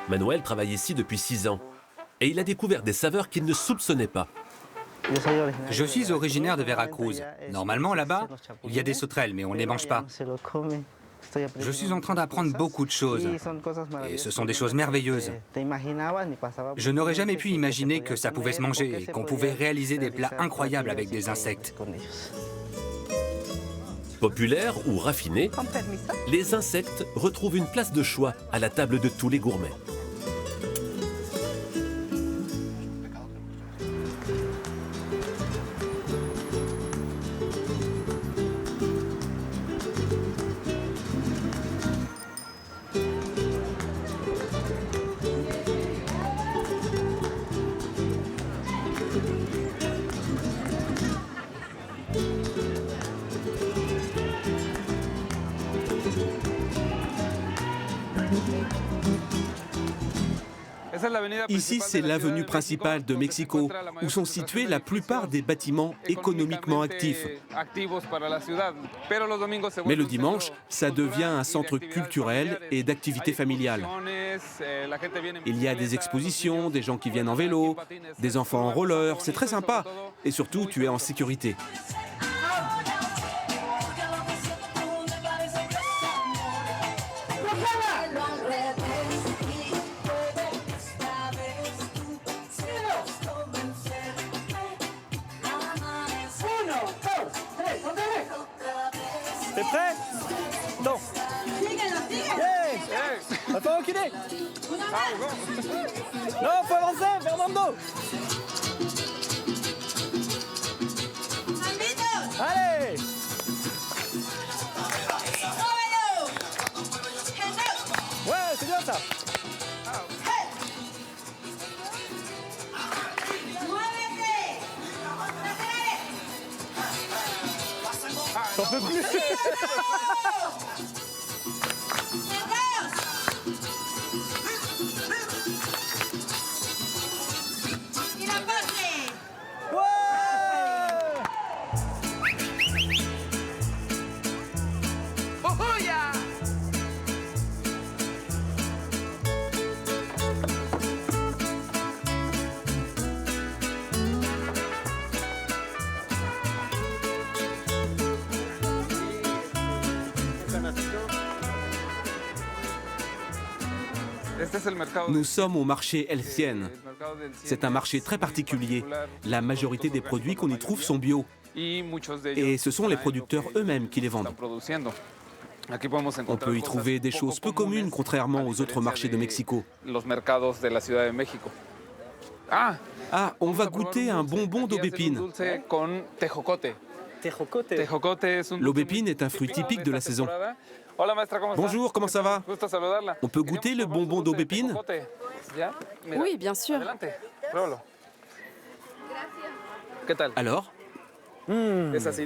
Manuel travaille ici depuis 6 ans et il a découvert des saveurs qu'il ne soupçonnait pas.
Je suis originaire de Veracruz. Normalement, là-bas, il y a des sauterelles, mais on ne les mange pas. Je suis en train d'apprendre beaucoup de choses. Et ce sont des choses merveilleuses. Je n'aurais jamais pu imaginer que ça pouvait se manger et qu'on pouvait réaliser des plats incroyables avec des insectes.
Populaires ou raffinés, les insectes retrouvent une place de choix à la table de tous les gourmets.
Ici, c'est l'avenue principale de Mexico, où sont situés la plupart des bâtiments économiquement actifs. Mais le dimanche, ça devient un centre culturel et d'activités familiales. Il y a des expositions, des gens qui viennent en vélo, des enfants en roller, c'est très sympa. Et surtout, tu es en sécurité.
T'es prêt? Non. Yeah. Va pas reculer. Non, faut avancer, Fernando. Allez. Ouais, c'est bien ça. J'en peux plus.
Nous sommes au marché El Cien. C'est un marché très particulier. La majorité des produits qu'on y trouve sont bio. Et ce sont les producteurs eux-mêmes qui les vendent. On peut y trouver des choses peu communes, contrairement aux autres marchés de Mexico. Ah, on va goûter un bonbon d'aubépine. L'aubépine est un fruit typique de la saison. Bonjour, comment ça va? On peut goûter le bonbon d'aubépine?
Oui, bien sûr.
Alors?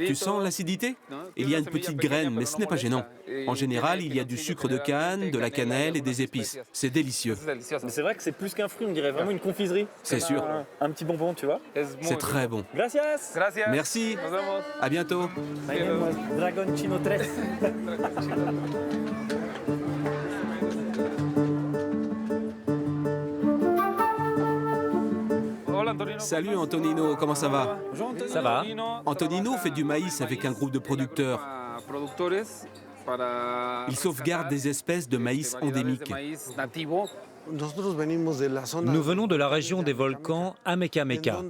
Tu sens l'acidité? Il y a une petite graine, mais ce n'est pas gênant. En général, il y a du sucre de canne, de la cannelle et des épices. C'est délicieux.
Mais c'est vrai que c'est plus qu'un fruit, on dirait vraiment une confiserie.
C'est sûr.
Un petit bonbon, tu vois.
C'est très bon.
Gracias.
Merci. À bientôt.
My name was Dragon Chino 3.
Salut Antonino, comment ça va?
Ça va.
Antonino fait du maïs avec un groupe de producteurs. Il sauvegarde des espèces de maïs endémiques.
Nous venons de la région des volcans Amecameca,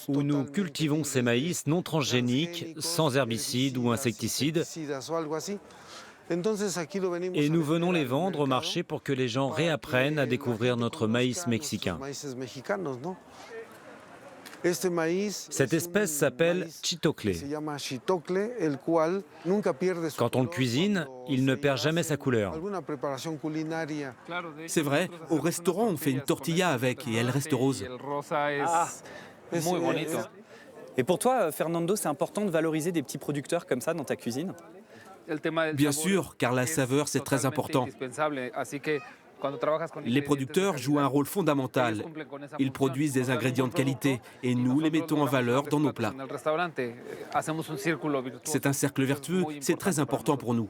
où nous cultivons ces maïs non transgéniques, sans herbicides ou insecticides. Et nous venons les vendre au marché pour que les gens réapprennent à découvrir notre maïs mexicain. Cette espèce s'appelle chitocle. Quand on le cuisine, il ne perd jamais sa couleur.
C'est vrai, au restaurant on fait une tortilla avec et elle reste rose.
Et pour toi, Fernando, c'est important de valoriser des petits producteurs comme ça dans ta cuisine?
Bien sûr, car la saveur, c'est très important. Les producteurs jouent un rôle fondamental. Ils produisent des ingrédients de qualité et nous les mettons en valeur dans nos plats. C'est un cercle vertueux, c'est très important pour nous.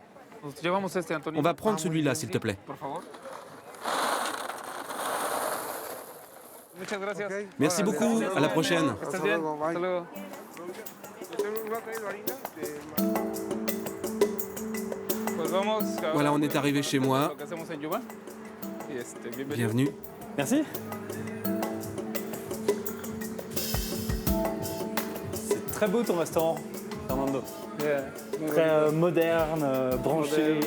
On va prendre celui-là, s'il te plaît. Merci beaucoup, à la prochaine. Voilà, on est arrivé chez moi. Bienvenue.
Merci. C'est très beau ton restaurant, Fernando. Très moderne, branché.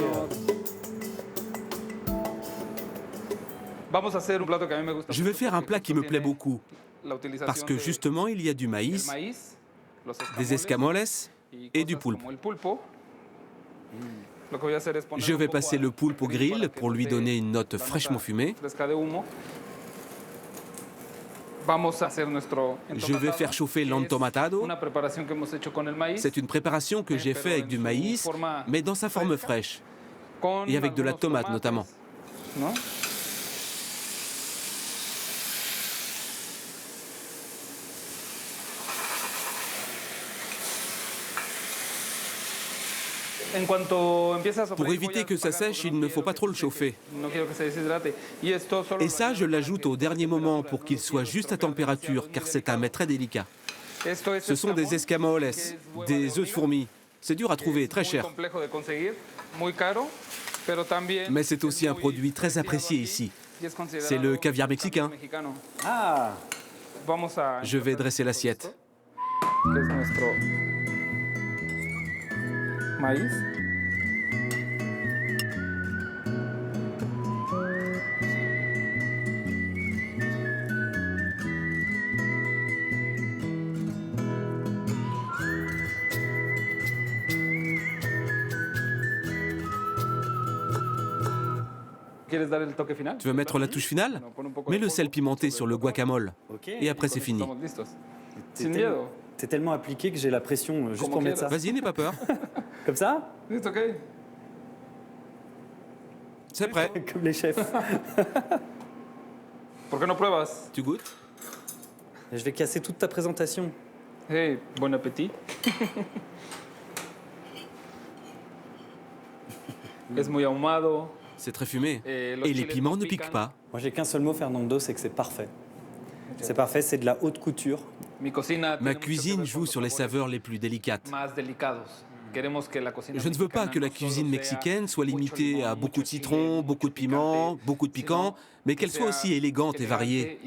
Je vais faire un plat qui me plaît beaucoup. Parce que justement, il y a du maïs, des escamoles et du poulpe. Je vais passer le poulpe au grill pour lui donner une note fraîchement fumée. Je vais faire chauffer l'entomatado. C'est une préparation que j'ai faite avec du maïs, mais dans sa forme fraîche. Et avec de la tomate notamment. Pour éviter que ça sèche, il ne faut pas trop le chauffer. Et ça, je l'ajoute au dernier moment pour qu'il soit juste à température, car c'est un mets très délicat. Ce sont des escamoles, des œufs de fourmis. C'est dur à trouver, très cher. Mais c'est aussi un produit très apprécié ici. C'est le caviar mexicain.
Ah!
Je vais dresser l'assiette.
Maïs.
Tu veux mettre la touche finale? Mets le sel pimenté sur le guacamole. Et après, c'est fini.
T'es tellement appliqué que j'ai la pression juste pour mettre ça.
Vas-y, n'aie pas peur.
Comme ça?
C'est prêt.
Comme les chefs.
Tu goûtes?
Je vais casser toute ta présentation.
Hey, bon appétit. Es muy ahumado.
C'est très fumé. Et les piments ne piquent pas.
Moi, j'ai qu'un seul mot, Fernando, c'est que c'est parfait. C'est parfait, c'est de la haute couture.
Ma cuisine joue sur les saveurs les plus délicates. Je ne veux pas que la cuisine mexicaine soit limitée à beaucoup de citron, beaucoup de piment, beaucoup de piquant, mais qu'elle soit aussi élégante et variée.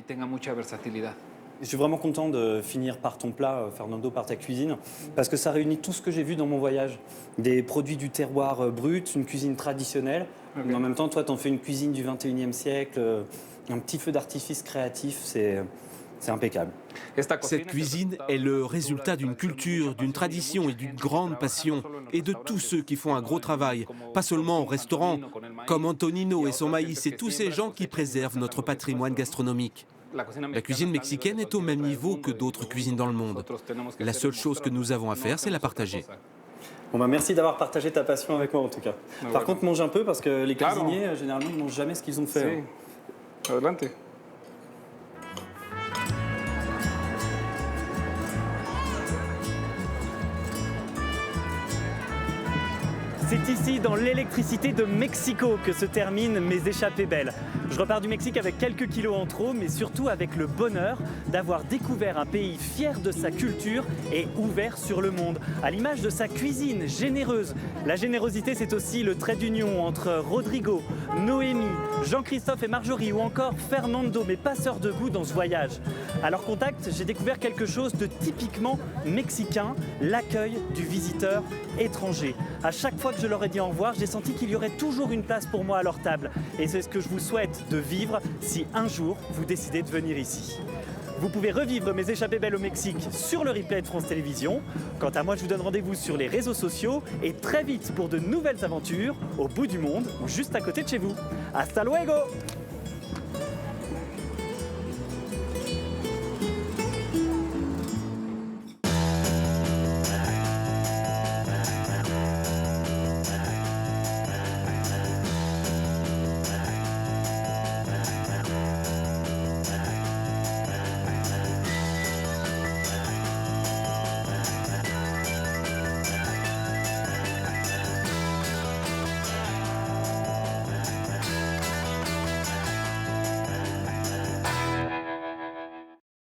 Je suis vraiment content de finir par ton plat, Fernando, par ta cuisine, parce que ça réunit tout ce que j'ai vu dans mon voyage. Des produits du terroir brut, une cuisine traditionnelle, mais en même temps, toi, t'en fais une cuisine du 21e siècle, un petit feu d'artifice créatif, c'est impeccable.
Cette cuisine est le résultat d'une culture, d'une tradition et d'une grande passion, et de tous ceux qui font un gros travail, pas seulement au restaurant, comme Antonino et son maïs, et tous ces gens qui préservent notre patrimoine gastronomique. La cuisine mexicaine est au même niveau que d'autres cuisines dans le monde. La seule chose que nous avons à faire, c'est la partager.
Bon bah merci d'avoir partagé ta passion avec moi en tout cas. Par contre, mange un peu parce que les cuisiniers, généralement, ils mangent jamais ce qu'ils ont fait.
Adelante.
C'est ici, dans l'électricité de Mexico, que se terminent mes échappées belles. Je repars du Mexique avec quelques kilos en trop, mais surtout avec le bonheur d'avoir découvert un pays fier de sa culture et ouvert sur le monde, à l'image de sa cuisine généreuse. La générosité, c'est aussi le trait d'union entre Rodrigo, Noémie, Jean-Christophe et Marjorie, ou encore Fernando, mes passeurs de goût dans ce voyage. À leur contact, j'ai découvert quelque chose de typiquement mexicain, l'accueil du visiteur étranger. À chaque fois que je leur ai dit au revoir, j'ai senti qu'il y aurait toujours une place pour moi à leur table. Et c'est ce que je vous souhaite de vivre si un jour vous décidez de venir ici. Vous pouvez revivre mes échappées belles au Mexique sur le replay de France Télévisions. Quant à moi, je vous donne rendez-vous sur les réseaux sociaux et très vite pour de nouvelles aventures au bout du monde ou juste à côté de chez vous. Hasta luego!